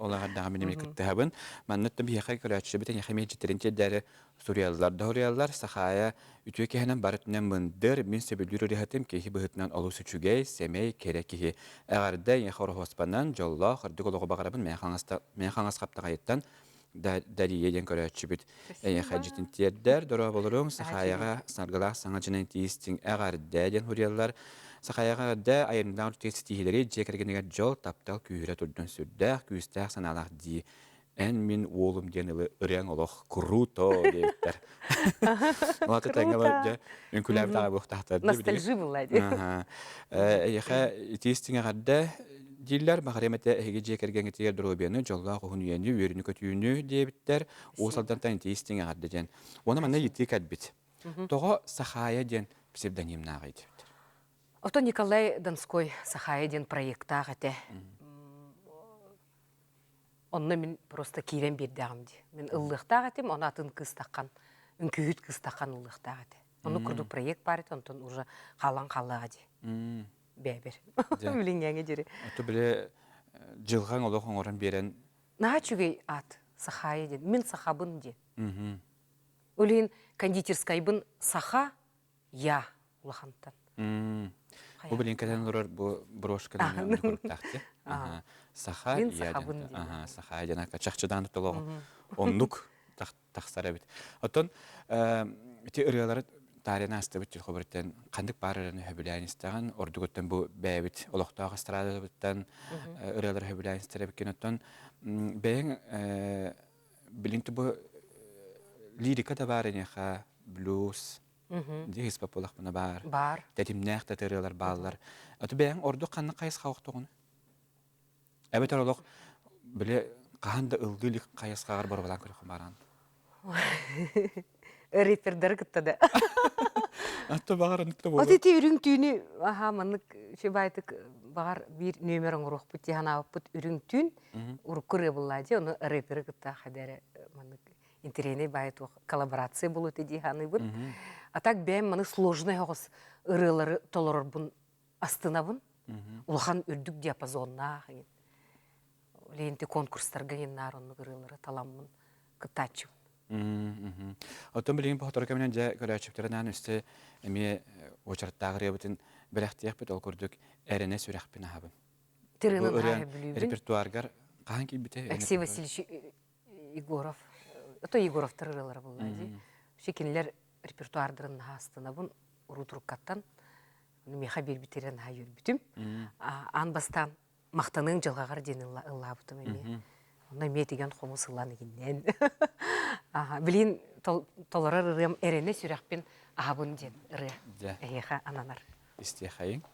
Speaker 1: Оларға дағы менеме күттіғабын. Мәннетті бейхай көрәтші бітен яхамей жетерінче дәрі Суриялылар, Дауриялылар, Сахая, үтіе кехінен барытынан мұндыр, мен сөбілдер өрігітім кейхі бұғытынан олусы чүгей, семей, керек кейхі. Әғарды яхор хоспанан, жолла, қырдық олығы бағарабын, мен қаңас қаптағайыттан, дәриеден көрәтші біт. Әйеқі жетін тердер, дұра болырың, Сахаяға сынарғылақ саңа жынан тейістің әғарды дәден хұриялылар. Сахаяға да айырындан үртесі тейхелері жекергенегер жол таптал күйірі тұрдың сүрдәқ, күйістәқ саналақ дей. Ән мен олым денілі үрен олық круто дейттер. Олаты тәңгілі үнкіләбі тағы бұқтақтар.
Speaker 2: Ностальжи болады.
Speaker 1: Әйеқі тейістің әғарды Диллер бағареметі әйге жекерген етегер дұробияны жолға қоғын үйені, өріні көтүйіні дейбіттер, осалдан тән тейістің ағарды ден. Оны мәнне еттік әдбіт. Тоғы Сахая ден псевдонимна ағайды.
Speaker 2: Ото Николай Донской Сахая ден проекта ағаты. Онны мен просто кейрен берді ағымды. Мен ұллықта ағатым, оны атын қыстаққан, үнкүйіт қыстаққан ұллықта ағаты. Оны күрдік проект бар еді, онтын уже қалан қалы ағады. Бәбір. Білінгенге жері.
Speaker 1: Ото біле жылған олық оңырын берен...
Speaker 2: Наға чүгей ат Сахая ден. Мен Сахабын ден. Өлейін кондитерскайбын Саха я ұлақантан.
Speaker 1: Бұл білін кәден ұрыр брошкадан көріктақты. Саха я ден. Саха ден ақа чақчыдан тұтылығы. Онлық тақсар әбет. Оттон, те ұрыялары тарихын астыбыт жыл хобырттан қандық барырын хөбіләйін істеген, ордығыттан бұл бәйбіт олықтағы астырадыбыттан ұралар хөбіләйін істеребікен оттан. Бәйін білінті бұл лирика да бар енеха, блюз, дегіз папулақ бұна бар.
Speaker 2: Бар.
Speaker 1: Тәтімнәқ тәтірілер балылар. Оты бәйін ордық қанны қайыз қауықты оғыны? Әбет орылық біле қағанда ылғылық қайыз қағар бар болан көріқі баран.
Speaker 2: Репердер кыттады.
Speaker 1: Атты бағар ұнытты болды.
Speaker 2: Оты үрің түйіні, манық шебайтық бағар бір нөмерін ұруқ бұтте ғана бұт үрің түйін, ұруқ көрі болады, оны репері кытта қадәрі манық интерене байт коллаборация болу теді ғаны бұн. А так бәйім манық сложный оғыз ұрылары толырыр бұн астына бұн, ұлған үрдік диапазонна. Лейінті конкурстарға еннар оны ұрылары таламын кыттачым.
Speaker 1: Оттон билигин бохотор кемнен же көрөчүптөрүнөн үстү эми очарттагы ребитин белектиек бит ол көрдүк эрене сүрөкпүн абын.
Speaker 2: Тиринин хай билүүбүн.
Speaker 1: Репертуаргар каанки бите?
Speaker 2: Алексей Васильевич Егоров. Это Егоров тырылар булды. Шекинлер репертуардарын хастына бун урутуркаттан меха бир битерен хай үрбүтүм. Анбастан мактанын жылгагар денин ыллабытым эми. Онда метеген хомусыланы киннен. Билин толорар ырым эрене сүрәкпен абын ден ыры. Эйха ананар.
Speaker 1: Истехайын.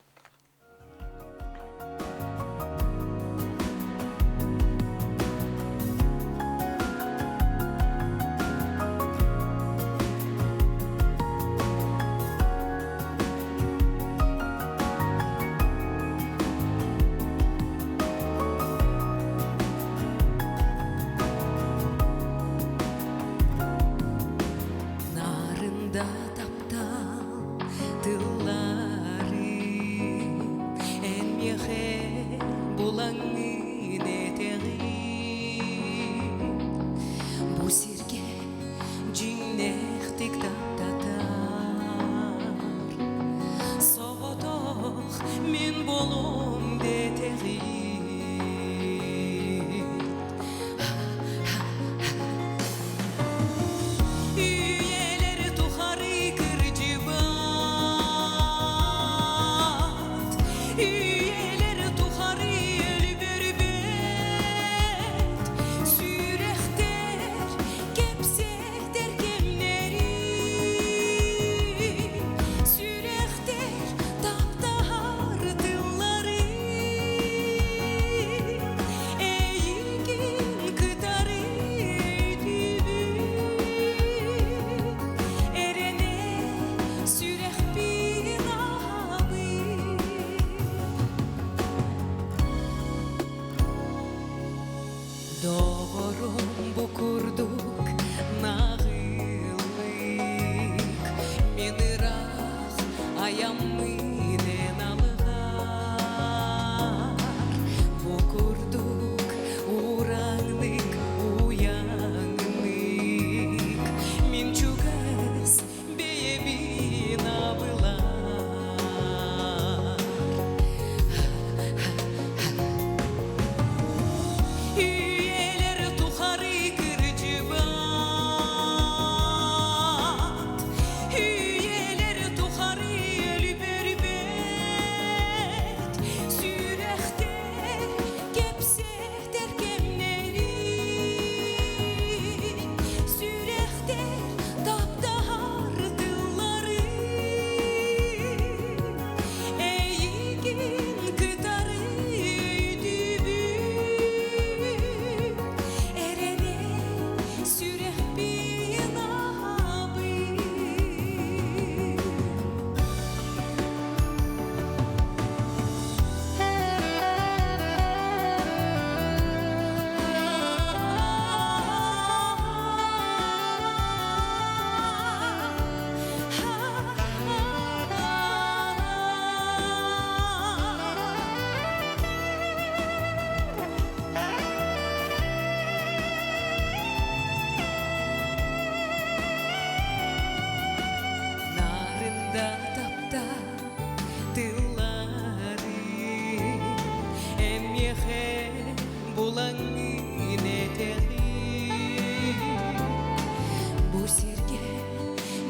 Speaker 9: Bu sirge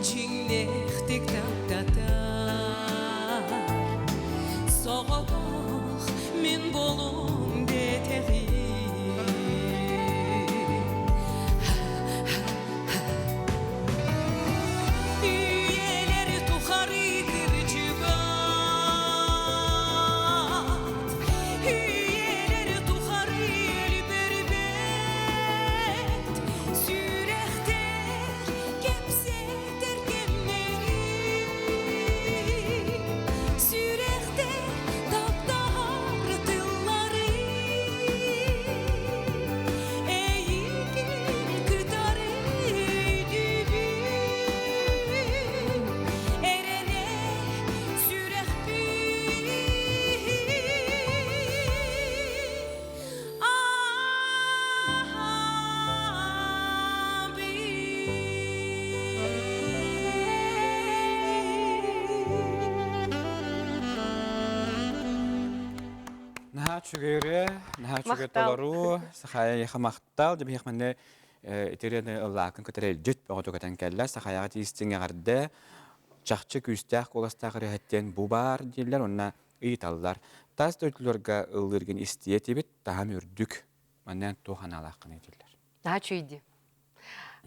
Speaker 9: cinektik
Speaker 1: наха чүгере, наха чүгер
Speaker 2: Мактал.
Speaker 1: толару, сахая яха мақтал, деп яхманне итерене ыллакын көтерел жет бөгөтө көтен келлер, сахаяга тиистиңе гарды, чакчы күстәк коластагы хәттен бу бар дилер, онна ыйталлар. Тас төтлөргә ыллыргын истие тибит, тахам үрдүк. Маннан туханалакын дилер.
Speaker 2: Наха чүйди.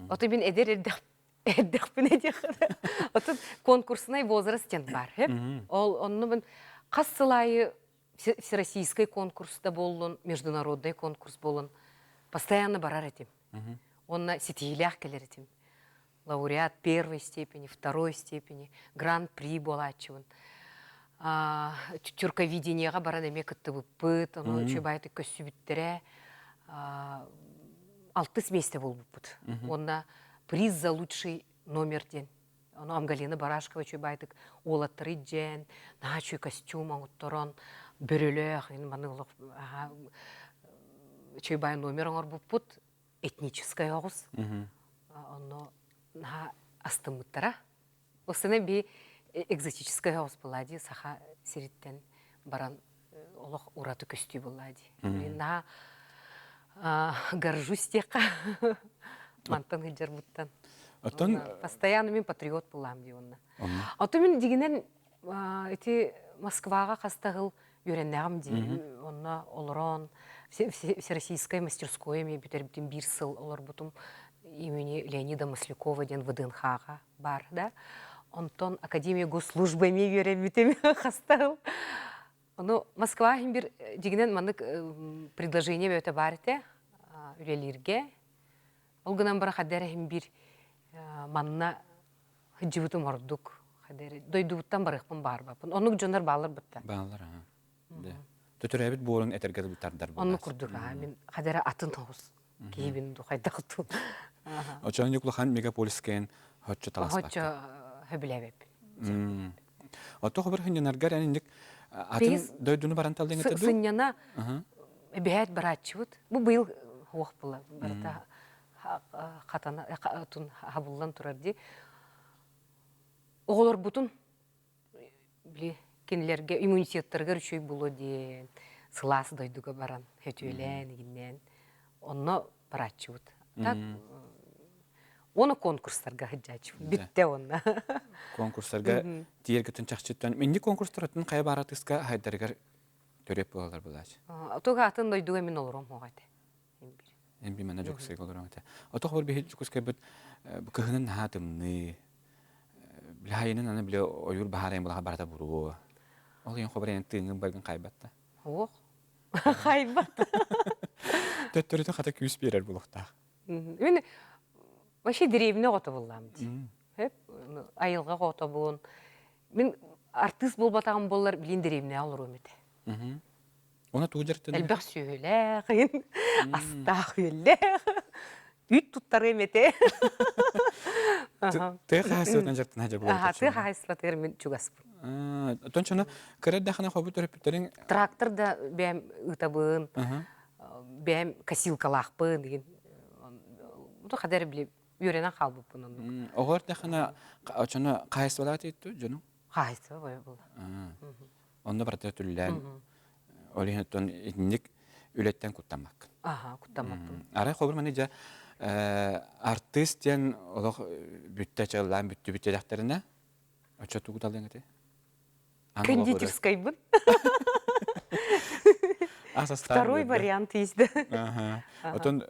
Speaker 2: Оты мен эдер эддекпин эдек. Оты конкурсный возрастен бар, хеп? Ол онны мен кассылайы всероссийский конкурста болын, международный конкурс болын. Постоянно барар этим. Онна сетилях келер этим. Лауреат первой степени, второй степени, гран-при болачывын. Тюрковидениеға баран эме кытты бұппыт, оны чөбайты көссүбіттере 6 месте бол бұппыт. Онна приз за лучший номерден. Оны Амгалина Барашкова чөбайтык олаттыры джен, начу костюм аңыттырын, бөрөлөк, чөбай номер аңыр бұппыт, этническая оғыз. Оны астымыттара. Осыны би экзотическая оғыз бұлади, саха сериттен баран олық ураты көстүй бұлади. Мен горжусь тека. Мантан хиджар бұттан. Постоянно мен патриот бұлам де онна. Аты мен дегенен Москваға қастағыл үйреннәғым де. Онна олырон, всероссийское мастерское мен бүтербітін бір сыл олар бұтым имени Леонида Маслякова ден ВДНХ-ға бар, да? Онтон Академия госслужбы мен үйренбітім қастағыл. Москва бір дегенен маңық предложение бөті бар еті үрелерге. Олғынан бара қадәрі бір манна хыджыбытым ордук. Дойдубуттан барықпын бар бапын. Онық жонар балар бұтта.
Speaker 1: Балар, төтір әбіт болын әтергеді бұттардар болас.
Speaker 2: Оны күрдік, мен қадәрі атын тоғыз. Кейбін дұқайда құту.
Speaker 1: Очан юклахан мегаполискен хотчы таласпақ.
Speaker 2: Хотчы хөбіләбеп.
Speaker 1: Ото қобыр хынянаргар әніндік атын дойдуны баранталдың әтеді?
Speaker 2: Сынняна бәйәт баратчы бұд. Бұл бұйыл оқ бұла. Барата қатана, тұн хабылдан тұрарды. Оғылар бұтын кенілерге, иммунитеттерге үшөй бұлы ден, сыласы дойдуға баран, хөтөйлән, егіннен. Оны баратчы бұд. Так, оны конкурстарға хыджачы бұд. Бітті оны.
Speaker 1: Конкурстарға тиер көтін чақчыттан. Менде конкурстар өтін қай баратысқа хайдарығар төреп болалар бұлачы?
Speaker 2: Отуға атын дойдуға мен олырым оғайды.
Speaker 1: Эмби мана жоксыг олорон та. Отох бор бихил жокскай бит кыхнын хатымны. Билайнын аны биле оюр бахарен булага барата буру. Ол ен хобрен тынгын баргын кайбатта.
Speaker 2: Ох. Кайбат.
Speaker 1: Төттөрүтө хата күс берер булукта.
Speaker 2: Мен вообще деревне гото булам. Хеп айылга гото бун. Мен артист болбатагым боллар билин деревне алыр өмете.
Speaker 1: Ona tuğdırttın.
Speaker 2: Elbaq söyle, qıyın, astaq öyle. Üt tuttar emete.
Speaker 1: Tığ xaysılatın jırttın hacı bulur.
Speaker 2: Tığ xaysılatır men çugas bu.
Speaker 1: Tonçana kırad daxana xobu törüptlerin.
Speaker 2: Traktör da bem ıtabın, bem kasilkalaqpın деген. Bu da kadar bile yörenen qalbı bunun.
Speaker 1: Oğur daxana açana xaysılat etdi canım.
Speaker 2: Xaysılat boya buldu.
Speaker 1: Onda barata tüllen. Olihanton etnik ületten kutlamak.
Speaker 2: Aha, kutlamak.
Speaker 1: Ara xobur manıca artistyen oluq bütte çalan bütte daqtarına açatu kutalın ete.
Speaker 2: Кондитерской бун. Второй вариант есть, да.
Speaker 1: Ага. Отон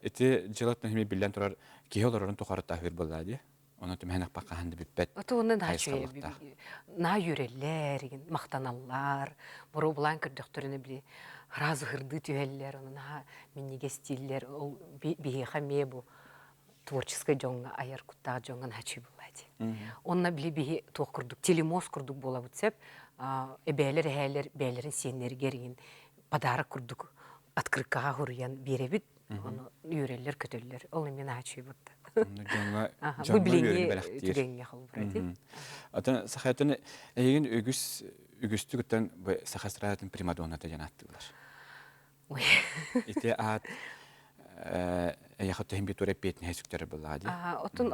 Speaker 1: эти желатны хими билен турар киһолорун тухарта хыр булады. Оны төмәнәк бакканды биппет.
Speaker 2: Ото оны на юреллер, мактаналлар, буру булан кирдөхтөрүнө били разы хырды түйеллер, оны минниге стиллер, ол бихаме бу творческой жоңга аяр куттага жоңган хачы булады. Онна били бихи туох курдук, телемоз курдук бола бутсеп, эбелер хәлер, бәлерин сеннергерин подарок курдук, открыккага хурыян беребит, оны юреллер көтөллер. Ол мен хачы бутты. Bu bilenge tügenge halbradi.
Speaker 1: Atan sahatın egin ügüstükten bu sahasratın primadonna da janattılar.
Speaker 2: Oy.
Speaker 1: İte at yaxot hem bir repetni hesükter buladi.
Speaker 2: Otun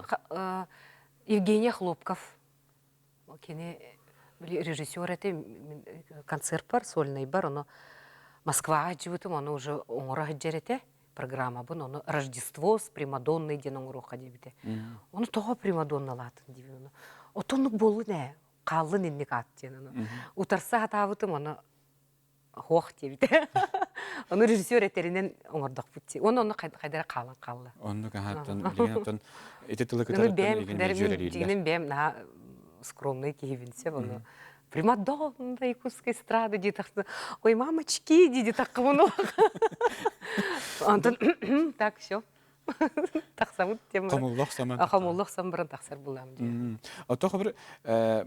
Speaker 2: Евгений Хлопков. Kene rejissör ete konser var, solnay бар, onu Москваға жібітім, оны уже оңыра хыджарете программа бұн, оны Рождество с Примадонной ден оңыруға дебіте. Оны тоға Примадонна латын дебі оны. Отонлық болу не, қалын еннік ат ден оны. Утарса атабытым, оны хоқ дебіте. Оны режиссер етерінен оңырдық бұтте. Оны қайдара қалын қалды.
Speaker 1: Onu kahattın, bilgin eti tılı
Speaker 2: Оны
Speaker 1: kıtarıttın
Speaker 2: бәм,
Speaker 1: egin
Speaker 2: дәрмен
Speaker 1: jöreliyle.
Speaker 2: дегенен бәм, на скромный кейбінсе, оны. Примадонна, якутская эстрада, дейді тақты. Ой, мамочки, дейді тақы мұны. Антон, так, все. Тақсамыд тем.
Speaker 1: Қамыллық саман.
Speaker 2: Қамыллық самбырын тақсар бұлам.
Speaker 1: Отоқ бір,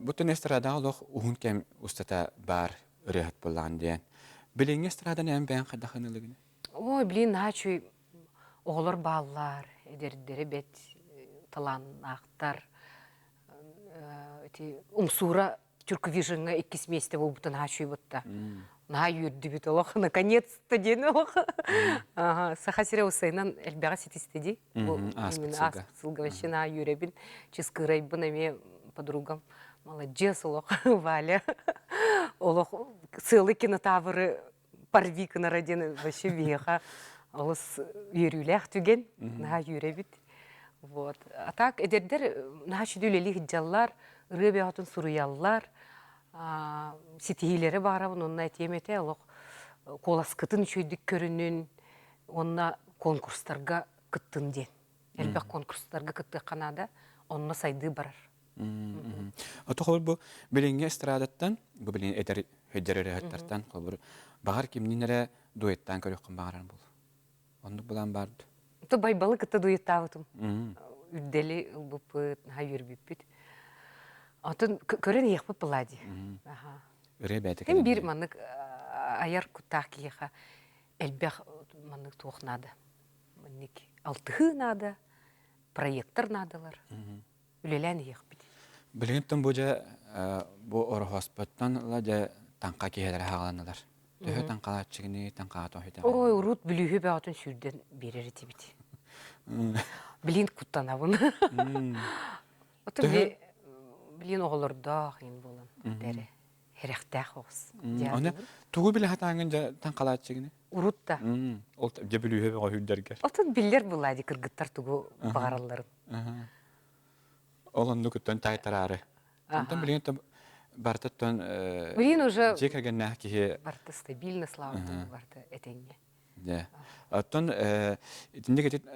Speaker 1: бұттын эстрадаға лоқ ұғын кәм ұстата бар үрәт болған дейін. Білің эстрадан әм бән қадақынылығыны?
Speaker 2: Ой, блин, начу оғылар баллар, едердері бет талан ақтар. Умсура түркі вижіңі 2 месте бол бұтын начу бұтта. На юрді бет олық, наконец-то дені олық. Сахасире Усайнан әлбәға сетістеді. Аспыцылға ваще на юребін. Ческырай бұн әме подругам. Молодец олық, Валя. Олық сылы кинотавыры парвик на родины вообще веха. Олыс үйріләқ түген, на юребіт. Вот. А так, эдердер наши дүлелі хиджаллар, рыбе атын суруяллар, сетихилері барабын, онна әтемете, олық коласкытын чөйдік көрінін, онна конкурстарға кыттын ден. Әлбәқ конкурстарға кытты қанада, онна сайды барар.
Speaker 1: Отоқ бұл біліңге эстрадаттан, бұл білің әдер хөйдері рәхаттартан, бағар кемненері дуэттан көріққын бағаран бұл. Онды бұлан барды.
Speaker 2: То байбалы кытты дуэттавытым. Үддели ұлбыппыт, хайырбиппит. Атын көрен еқпі бұлади.
Speaker 1: Үрей бәті
Speaker 2: Тем бір манық аяр күттақ кейеға әлбәқ манық тоқнады. Манық алтығы нады, проекттар надылар. Үлелән еқпіт.
Speaker 1: Білгінттің бұл жа бұл оры хоспыттан таңқа кейелері хағаланылар. Төхі таңқала чігіне, таңқаға тоқиды.
Speaker 2: Ой, ұрут білуі бәғатын сүрден берер етебіті. Білін күттана бұны. Оты білін оғылырдақ ең болын. Дәрі. Херектәқ оғыз.
Speaker 1: Оны туғы білі хатаңын таңқала чігіне?
Speaker 2: Ұрут да.
Speaker 1: Ол же білуі бәға хүлдергер.
Speaker 2: Оты білер бұлайды кіргіттар туғы бағараларын.
Speaker 1: Ол онды күттен тайтарары. Онтан білгінттің бартыттан
Speaker 2: Блин, уже
Speaker 1: жекерген нәхкеге
Speaker 2: барты стабильно, слава богу, барты этенге.
Speaker 1: Да. Оттан итинде кетет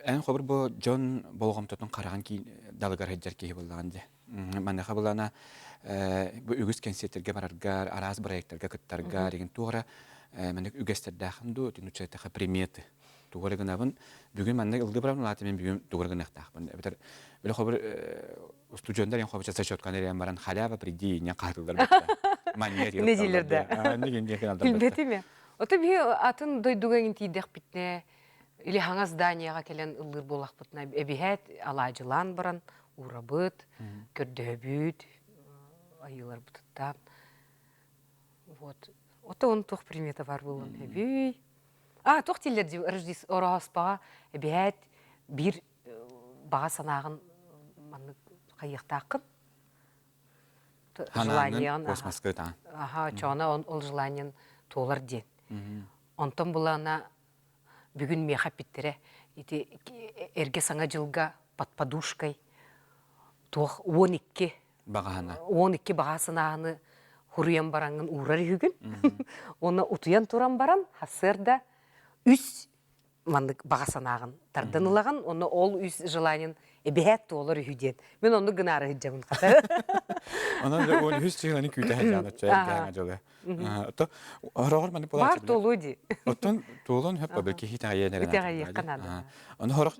Speaker 1: ән хобыр бұл Джон болғам тұтын қараған ки далығар хеджер кейі болған де. Маннаға болана бұл үгіз концерттерге бараргар, араз проекттерге күттаргар, еген туғара мәнік үгестердәқынду, тенучетеға приметы. Туғары гынабын, бүгін мәнік ылды барабын, латы мен бүгін туғары гынақтақпын. Білі хобыр студиондар ең хобырча сачоткан әрен баран халява приди, не қатылдар бұтта. Манер еліп
Speaker 2: Не дейлерді. Білбеті ме? Оты бі атын дойдуғын тейдек бітне, или хаңа зданияға келен ылдыр болақ бұтына, әбіхәт алажылан баран, урабыт, көрдөбіт, айылар бұтыттан. Вот. Оты оның тоқ примета бар болын. Әбүй. Тоқ тейлерді Рождес орағаспаға әбіхәт бір баға санағын қайықтақын.
Speaker 1: Ханаңын космосқа таң.
Speaker 2: Чоғына ол желаниян толар ден. Онтан бұлана бүгін меха біттірі. Әрге саңа жылға подпадушкай тоқ 12 баға санағыны хуруян бараңын урар үгін. Оны ұтуян туран баран, хасырда үс баға санағын тарданылаған, оны ол үс желаниян әбәт олар үйден. Мен оны гынары үдемін қатар.
Speaker 1: Онан да ол үс чығыланы күйті әжаны чәйгәңі жылы. Орағыр мәні болар
Speaker 2: Бар толу ди.
Speaker 1: Оттан толын хөп бәлкі хитаға енерін.
Speaker 2: Хитаға еққанады.
Speaker 1: Оны хорақ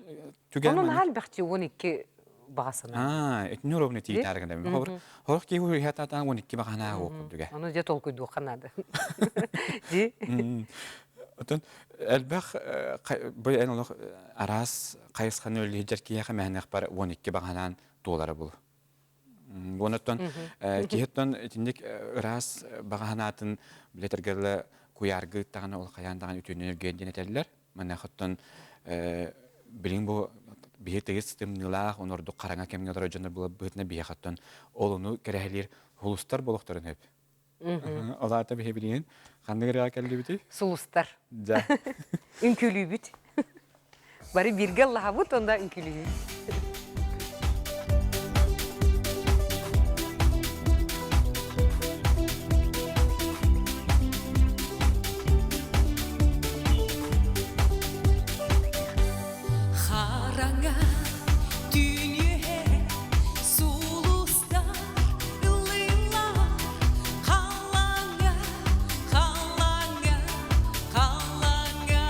Speaker 1: түген
Speaker 2: Оның хал бәқчі 12 бағасына.
Speaker 1: Этни уровне тийтарган да. Хорақ кей хуй хататан 12 бағана оқып түге.
Speaker 2: Оны де толкуйду қанады. Ди?
Speaker 1: Оттан әлбәқ бұл ән олық арас қайысқан өлі жеркияға мәнеқ бар 12 бағанан доллары бұл. Онаттан кейттен тіндік ырас бағанатын білетергерлі куяргы тағаны ол қаяндаған үтінер генден етелілер. Мәнеқаттан білің бұл бейеттегі системнылақ, онырды қараңа кемген дұры жаны бұл бұғытына бейеқаттан олыны кәрәхелер хулустар болуқтарын өп. Олата бихе билин. Хандыгырга келди бити?
Speaker 2: Сулустар.
Speaker 1: Да.
Speaker 2: Үнкүлүүбүт. Бары бирге лахабыт, онда үнкүлүү.
Speaker 9: Хараңа дүние сулустар ылыла қалаңа қалаңа қалаңа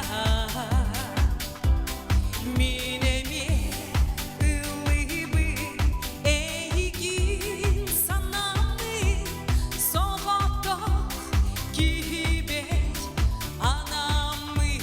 Speaker 9: менеме ылыбы эйгин санамы соғоттоқ кибет анамы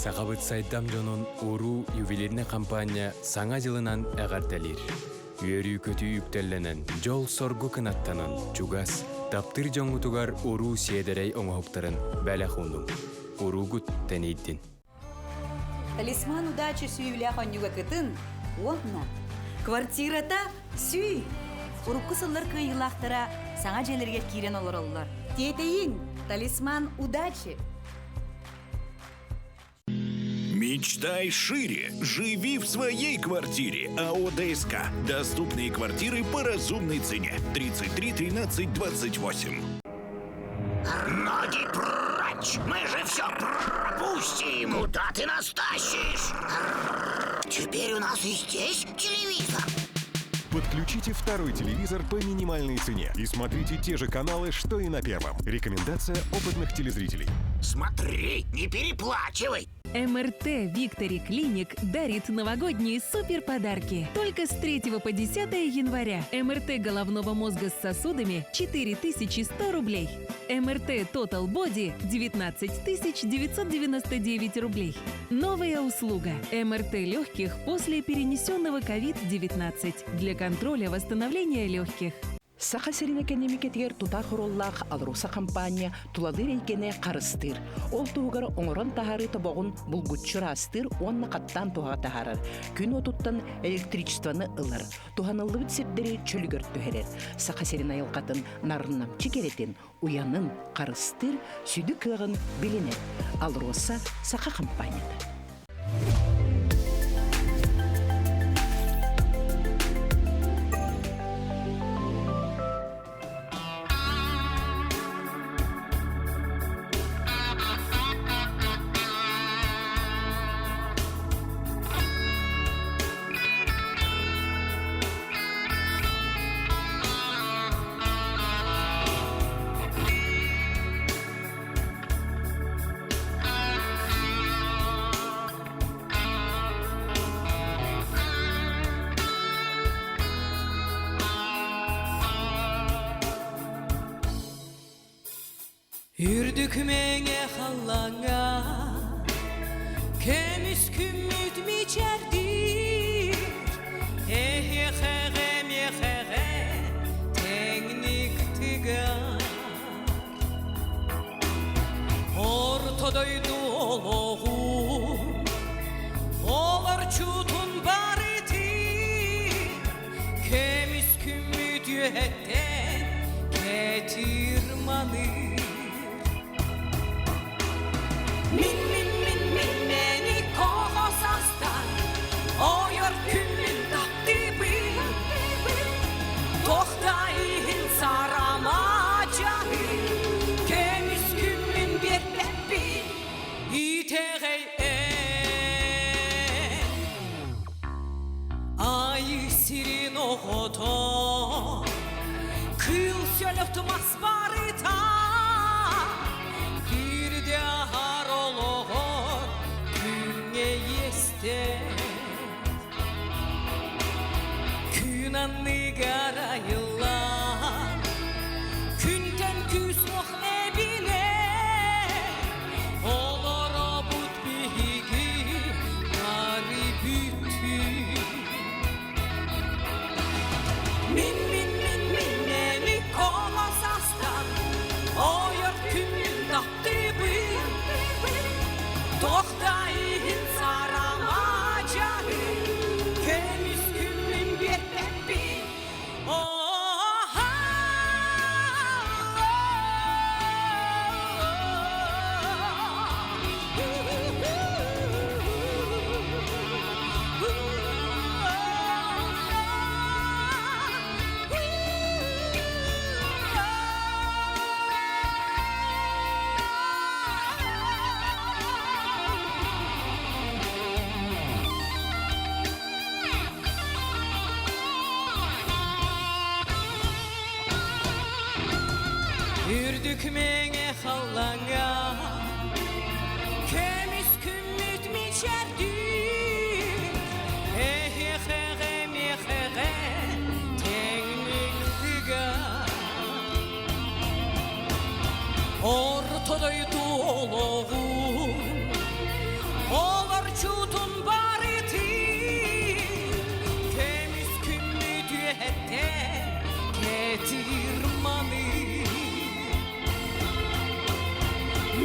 Speaker 3: Сағабыт сайдам жонун уру ювелирне компания саңа жылынан әғарталир. Үйөрүү көтүү үктелленен жол соргу кынаттанын чугас таптыр жоңутугар уру седерей оңоқтарын бәлі хундум. Уругут тәнейдін.
Speaker 8: Талисман удачи сүйүлә ханюга кытын, онна. Квартирата сүй. Урукку сыллар кыйылақтара саңа желерге кирен олороллар. Тетейин, талисман удачи.
Speaker 7: Мечтай шире. Живи в своей квартире. АО ДСК. Доступные квартиры по разумной цене. 33 13 28.
Speaker 5: Ноги Кибеч, мы же все пропустим. Куда ты нас тащишь? Теперь у нас и здесь телевизор.
Speaker 6: Подключите второй телевизор по минимальной цене и смотрите те же каналы, что и на первом. Рекомендация опытных телезрителей.
Speaker 5: Смотри, не переплачивай.
Speaker 4: МРТ Victory Clinic дарит новогодние суперподарки. Только с 3 по 10 января. МРТ головного мозга с сосудами 4100 рублей. МРТ Total Body 19 999 рублей. Новая услуга. МРТ легких после перенесенного COVID-19 для контроля восстановления легких.
Speaker 10: Саха серинекенемикетигер тута хороллах алруса компания туладыр эйкене карыстыр. Ол тугар оңорон тахары тобогун булгутчурастыр, онна каттан туга тахарыр. Күн отуттан электричествоны ылыр. Туханыллы битсердери чөлүгөр төһерер. Саха серин айылкатын нарыннам чекеретин, уянын карыстыр, сүдү кыгын билинер. Алруса саха компанияда.
Speaker 9: Ürdük menge hallanga Kemiz kümmüt miçerdir Ehye xeğem ye xeğem Teknik tigar Ortadoydu oloğu Olar çutun bariti Kemiz kümmüt yühetten Ketirmanı Min meni kohosastan Oyor küllün tattibi Tohtaihin saramacahi Kemiz küllün bir peppi İtegey Ay sirin ohoto Kıl sölöftümas barita Bir de haroloğor Günge yeste Gün anlı garayılar Künden küsmoh ebine Olur obut bihigi Garibütü Min meni kolasastan Oyor küllün tattibi Tohtaihin saramacahi Kemiz küllün bir peppi Ürdük menge hallanga Kemiz kümmüt miçerdir Ehye xeğem ye xeğem Teknik tigar Ortadoydu oloğu Olar çutun bariti Kemiz kümmüt yühetten Ketirmanı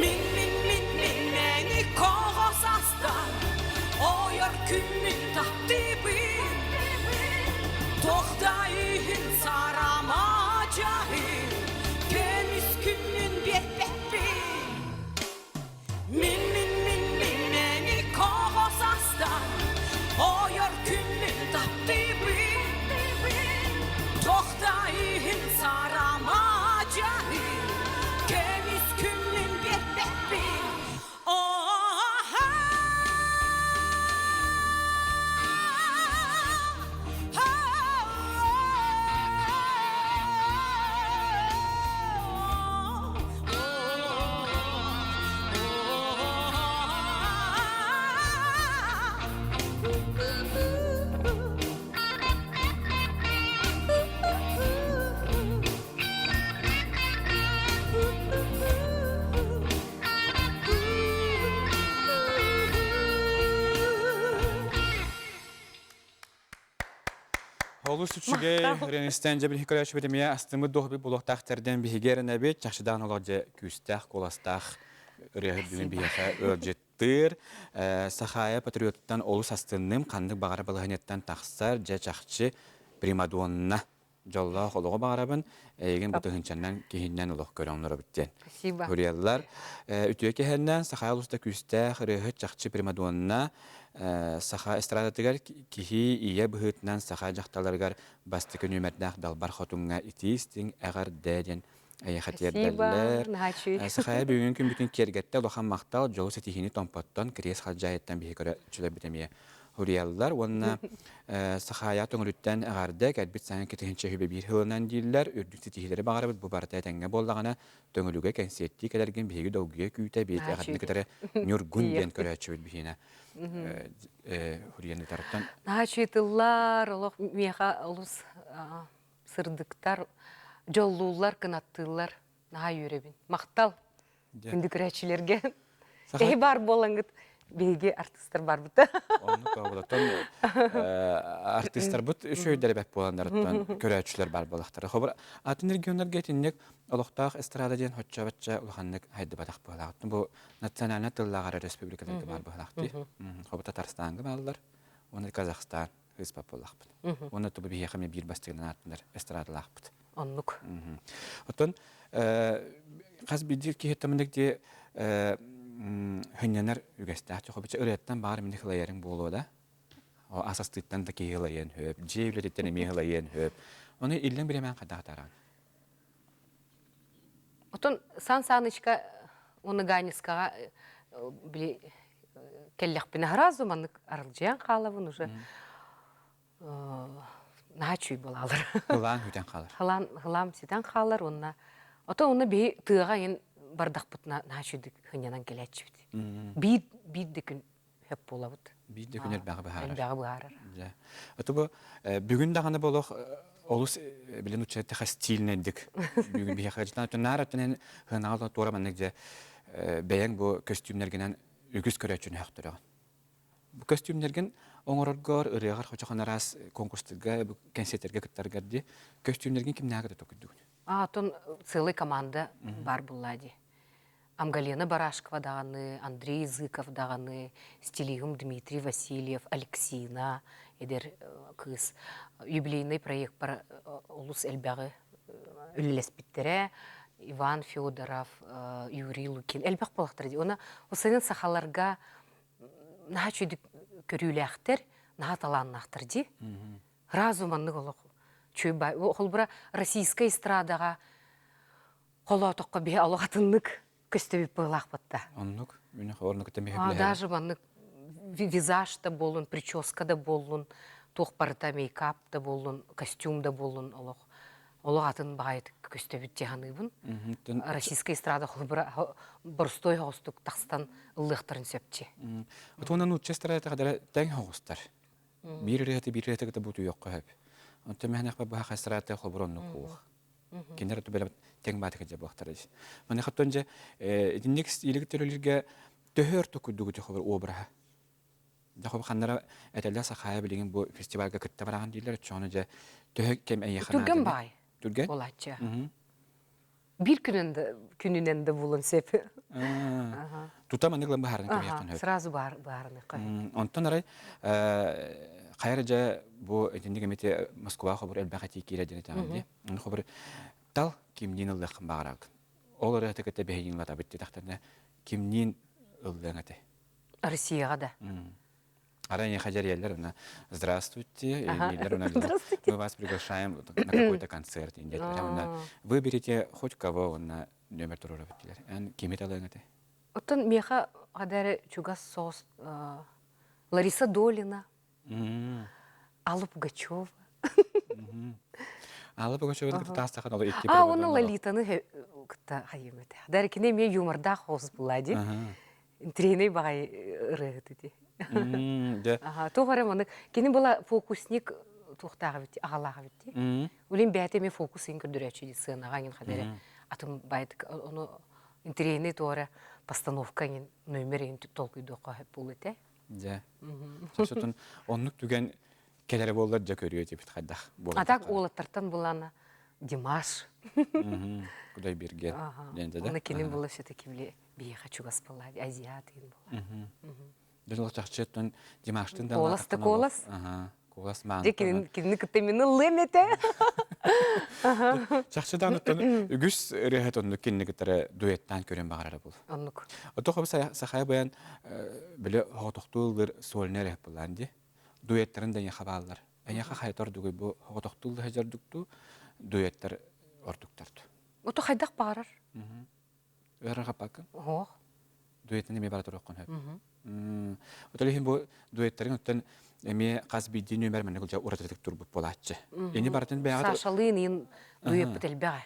Speaker 9: Min meni kohosastan Oyor küllün tattibi Tohtaihin saramacahi Kemiz küllün bir peppi Min meni kohosastan Oyor küllün tattibi Tohtaihin saramacahi Kemiz küllün bir peppi
Speaker 1: Олус үчүгей Ренестен жабил хикаяч бедемия астымы дохби булуктахтерден бигерне бит чакшыдан оложе күстах коластах үрәһе бүген бияха ölжеттер сахая патриоттан олус астынным кандык багара балганеттан тахсар же чакчы примадонна жолла холого багарабын эген бутыгынчаннан кийиннен улук көрөңнөр биттен.
Speaker 2: Спасибо.
Speaker 1: Хүреллар үтүе кехеннен сахая олуста күстах үрәһе чакчы примадонна саха эстрадатыгар кихи ие быһытнан саха жакталаргар бастыкы нөмердах далбар хотунга итистин агар дәден аяхатердәлләр. Сахая бүгүн күн бүтүн кергәттә лохан мактал жолу сетихини томпоттон крес хаҗаяттан бихикара чүлә битемия. Хурияллар онна сахая тоңрүттән агарды кәлбит саңа кетенче хүбе бир хылынан дилләр үрдүк сетихиләре багарып бу барта тәңгә боллагана төңөлүгә концертти кәләрген биге дәүгә күтә бит агарды китәре нюргун дигән көрәчү бихина. Хурияны тараптан.
Speaker 2: Нахачитыллар, олох меха олус сырдыктар, жоллуулар, кынаттылар, наха юребин. Мактал күндүк рәчилерге. Эй бар болаңыт, беге артисттар бар бит.
Speaker 1: Onu kabulatan artistler bu şöyle bek bolanlardan körәчләр бар булактар. Хәбәр атын регионнар гетинник алыктак эстрада дигән хатчабатча улганнык хәйдә батак булагат. Бу националь тылларга республикаларда бар булагат. Хәбәр Татарстанга баллар, оны Казахстан, Республика булакбыт. Оны тубы бия хәме бир бастыгынан аттылар эстрадалакбыт.
Speaker 2: Оннук.
Speaker 1: Отон хәз бидир ки хәтәмендек ди хөннәнәр үгәстә чөкөбичә үрәттән бар мине хилаярың булуда. O asastıktan da kihelayen höp, cevletten emihelayen höp. Onu illen bilemen kadar
Speaker 2: Otun Сан Санычка оны ганиска били келлек бина разу маннык арылжан калабын уже. Начуй болалар.
Speaker 1: Хылан хүтен калар.
Speaker 2: Хылам ситен калар онна. Ото оны би тыга ен бардак бутна начуйдык хынянан келечбит. Бит дикин höp болабыт.
Speaker 1: Бид де күнер бағы бахарар.
Speaker 2: Бағы бахарар.
Speaker 1: Ото бу бүгүн даганы болох олус билен учетте стильнедик. Бүгүн бия хажтан тонаратын хынаалда тора маннык же бәяң бу костюмнергенен үгүз көрөчүн хактырган. Бу костюмнерген оңоргор ырыгар хочоханарас конкурстарга, концерттерге кыттарга ди костюмнерген кимнәгә токуду.
Speaker 2: Тон целый команда бар буллади. Амгалина Барашкова даганы, Андрей Языков даганы, стилигым Дмитрий Васильев, Алексина, эдер кыз. Юбилейный проект бар улус элбәгы үллес биттере, Иван Федоров, Юрий Лукин. Элбәк балактыр ди. Оны осынын сахаларга наха чөйдік көрүләхтер, наха таланнахтыр ди. Разуманны олық чөй бай. Ол бұра российская эстрадага қолатыққа бе алуғатынлық көстөбіп бұлақ бұтта.
Speaker 1: Оннук, үні орнук тәмі хөбләһәр.
Speaker 2: Даже маннык визажда болун, прическада болун, тоқпарыта мейкап да болун, костюм да болун олық. Олық атын бағайты көстөбіт жағаныбын. Российская эстрада қолы бұрстой хоғыстық тақстан ұллықтырын сөпче.
Speaker 1: Отуынан учестрада қадары тәң хоғыстар. Bir rehti de butu yok hep. Onta mehnek baba hasrate xobron nuq. Kinder tu bela teng bat ke baktarış. Mane xatonca dinlik ilik terörlerge töhör tukudu tu xobor obraha. Da xob xanlara etella saxaya bilgin bu festivalga kitta baragan diller çonuca töhö kem ay xana.
Speaker 2: Turgan bay.
Speaker 1: Turgan?
Speaker 2: Olatça. Bir gününden de bulun sepi.
Speaker 1: Tutamanıkla baharını kemiyatın hep.
Speaker 2: Sразу baharını koy.
Speaker 1: Ondan aray Хайраja bu dindik emeti Moskva xabar elbaqati kira denetandi. Onu xabar tal kimnin ıllıqın bağıraq. Olara tekete beyin lata bitti taxtana kimnin ыллыгate.
Speaker 2: Россияга да.
Speaker 1: Аране хаджарьялар на здравствуйте, мы вас приглашаем на какой-то концерт. Выберите хоть кого на номер турора. Кимит ыллыгate.
Speaker 2: Оттон меха гадары чугас сос Лариса Долина, Алла Пугачева.
Speaker 1: Алла Пугачева тастахан олы икки.
Speaker 2: Оны Лолитаны кытта хайымыды. Дарекене мен юморда хоз булади. Треней багай ырыгыды. Тоғары маны кені была фокусник тоқтағы бітті, ағалағы бітті. Олен бәйті мен фокусын күрдірәчі сығынағанын қадары. Атым байды, оны треней тоғары постановканын нөмерін толқыйды оқы бұлыты.
Speaker 1: Ja. Sasutun onnuk түген келері болар жа көрüyor деп қайдақ.
Speaker 2: Атак олаттартан булана Димаш.
Speaker 1: Кудай берген.
Speaker 2: Оны кенен була все-таки биле бейха чугас булады, азиат ген була.
Speaker 1: Дәл ол чақчеттен Димаштың да
Speaker 2: Колас та колас.
Speaker 1: Колас маң.
Speaker 2: Же кенен кітті мені лемете.
Speaker 1: Чақчыдан өттен үгіс рехет онны кеннігітері дуэттан көрен бағарары бұл.
Speaker 2: Оннук.
Speaker 1: Отоқы бұл сақай баян білі хоғытоқтуылдыр соліне рехет болан де. Дуэттерін дәне қабалылар. Әнеқа қайтар дүгі бұл хоғытоқтуылды хәжардықты дуэттер ордуктарды.
Speaker 2: Ото қайдақ бағарар?
Speaker 1: Өрі қапақын?
Speaker 2: Оқ.
Speaker 1: Дуэттен еме баратыр оқын хөп. Отолихин бұл дуэттерін өттен эме қаз бидді нөмір мәні күлжа ұратырдық тұрбып болатшы. Ені баратын бәғады...
Speaker 2: Сашалыын ең дуэппіт әлбәғі.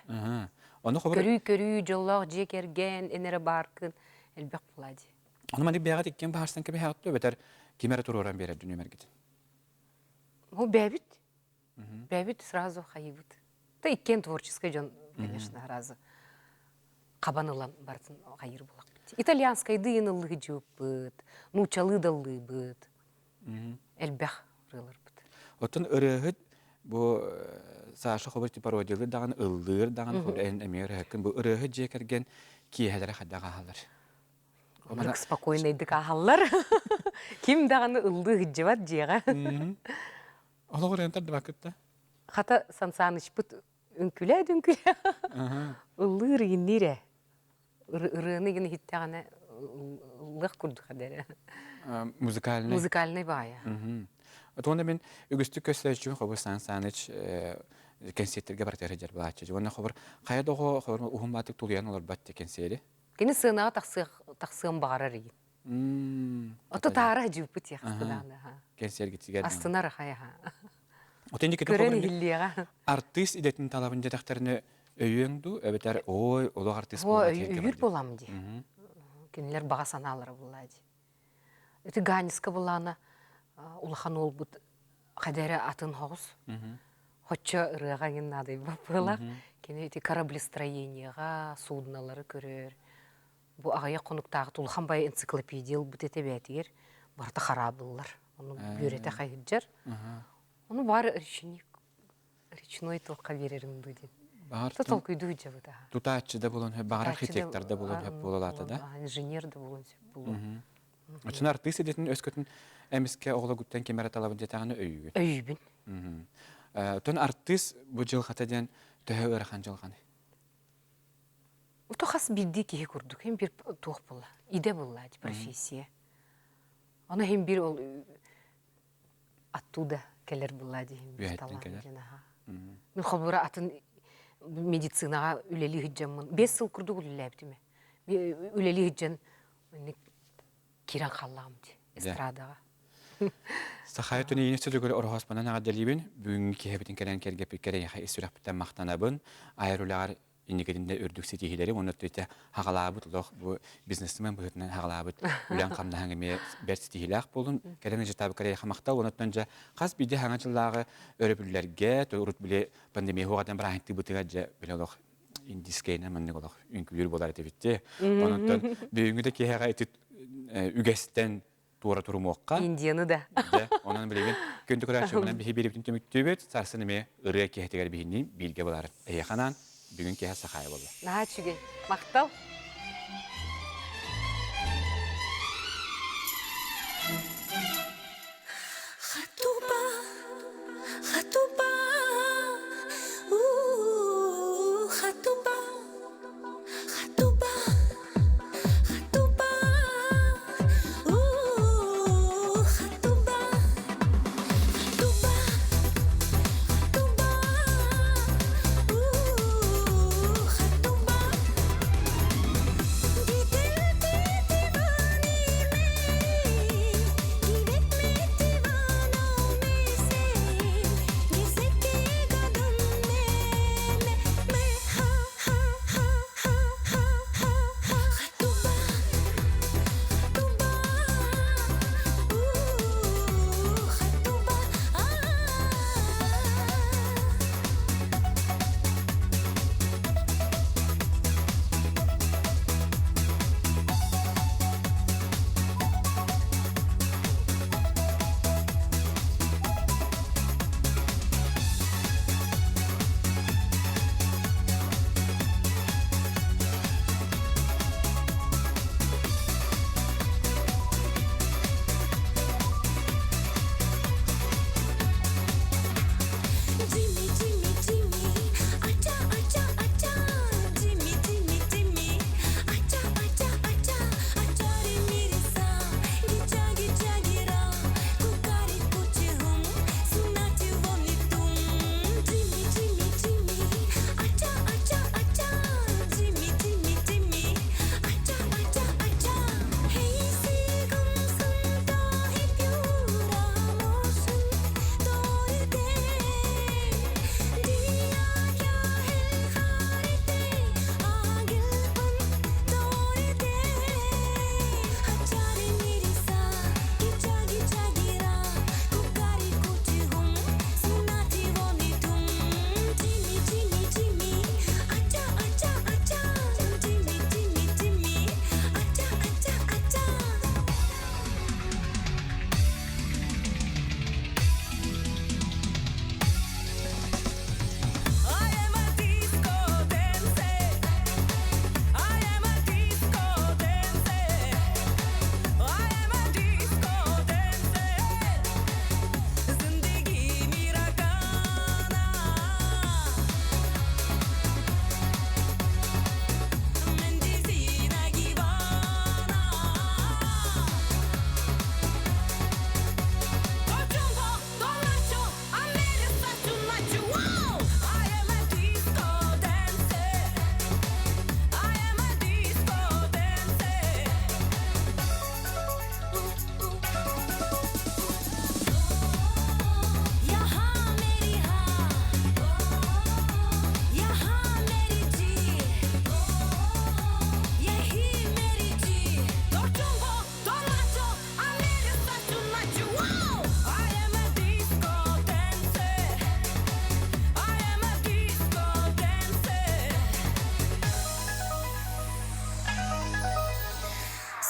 Speaker 2: Көрүй жоллақ жек ерген, әнері баркын әлбәқ болады.
Speaker 1: Оны мәні бәғады еккен бағарсан кәбе хағытты өбетер кемері тұр оран берерді нөмір кетін.
Speaker 2: О, бәбіт. Бәбіт сразу қайыбыт. Да еккен творческий жон, конечно, разы. Қабанылан бартын қайыр болақ бітті. Итальянскай дыйын ылығы жөп бұд, нучалы да ылығы бұд. Әлбәқ рылыр бұд.
Speaker 1: Оттын ұрығыд бұл сашы қобырты пародиялы даған ылдыр даған ән әмер әкін бұл ұрығыд жекерген кейхәлері қаддаға қалар.
Speaker 2: Олық спокойнайдық ағалар. Кем дағаны ылдығы жеват жеға.
Speaker 1: Олы ғырыntарды бақытта?
Speaker 2: Қата сансаныш бұд үнкіләді. Ылдыр егіннері. Ұрыны ген хиттағаны ылық күрді қадәрі.
Speaker 1: Музыкальный?
Speaker 2: Музыкальный бая.
Speaker 1: Онда мен үгістік көстәжі қобыр сан-саныч концерттерге бартары жар бұлатшы. Онда қобыр қаяды қобыр ұғым батық тұлиян олар батты концерті?
Speaker 2: Кені сынаға тақсығын бағарар еген. Оты тары жүпі тияқтыданы.
Speaker 1: Концерт кетігер.
Speaker 2: Астына рахая.
Speaker 1: Көрен еллеға. Артист идетін талабын жадақтарыны өйеңді, өбетер, ой, олы артист болады.
Speaker 2: Өйір болам де. Кенелер баға саналары болады. Өті ганиска боланы улахан ол бұд қадәрі атын хоғыз. Хотча ұрыға ген надай бапылақ. Кені өті кораблестроенияға, судналары көрер. Бұ ағая қонықтағы тұлхан бай энциклопедиялы бұд ете бәтігер. Барты қарабылар. Оны бүйреті қайыджар. Оны бар речной толқа берерін бұден. Толқ үйді үджі бұда.
Speaker 1: Тұтатшы да болын, бағар архитектор да болын, болалаты да?
Speaker 2: Инженер да болын, болын.
Speaker 1: Очын артист едетін өз көтін әміске оғылы күттен кемер аталабын жетағаны өйігін?
Speaker 2: Өйігін.
Speaker 1: Төн артист бұл жыл қатаден төһі өріқан жылғаны?
Speaker 2: Ұты қас білді кейі көрдік. Хем бір туық бола. Иде бола, профессия. Оны хем бір ол аттуда келер бола дейін.
Speaker 1: Бүйәттен келер?
Speaker 2: Мен қолбыра атын медицинаға үлелі хиджамын. 5 сыл күрді үлелі әптіме. Үлелі хиджан киран қаллағым де, эстрадаға.
Speaker 1: Сақайы түні ені сөзігілі ұрғаспанан аға дәлейбін, бүгінгі кехебетін кәрен кергепі кәрен яқа есірек біттен мақтанабын, айырулағар инегедінде үрдіксі тейхелері, оны төйті хағалабыт, бұл бизнесімен бұғытынан хағалабыт, үлән қамна хаңыме бәрсі тейхелек болын, кәрен жетабы кәрен яқа мақтау, оны түнжа қас биде хаңа жыллағы өріпілерге, тұрғырт біле пандемия хоғадан бір аңытты бұтыға жа біле олық индискейна мәннік олық үнкілер болар етебетте. Оның түн бүгінгі де кехеға етіп үгәстен тура турмоққа.
Speaker 2: Индияны да.
Speaker 1: Онан білеген көнді көрәші бихи беріптін төміктөбет, сарсын еме ұрыя кехетегер бихінен білге болар. Әйеқанан бүгін кеhe сақайы болды.
Speaker 2: Наға чүге, мақтал.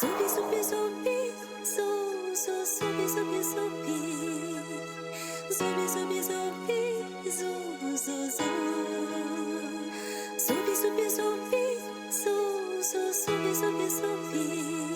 Speaker 9: Subi, subi, subi, su, su, subi, subi, subi. Subi, subi, subi, su, su, su. Subi, subi, subi, su, su, subi, subi, subi.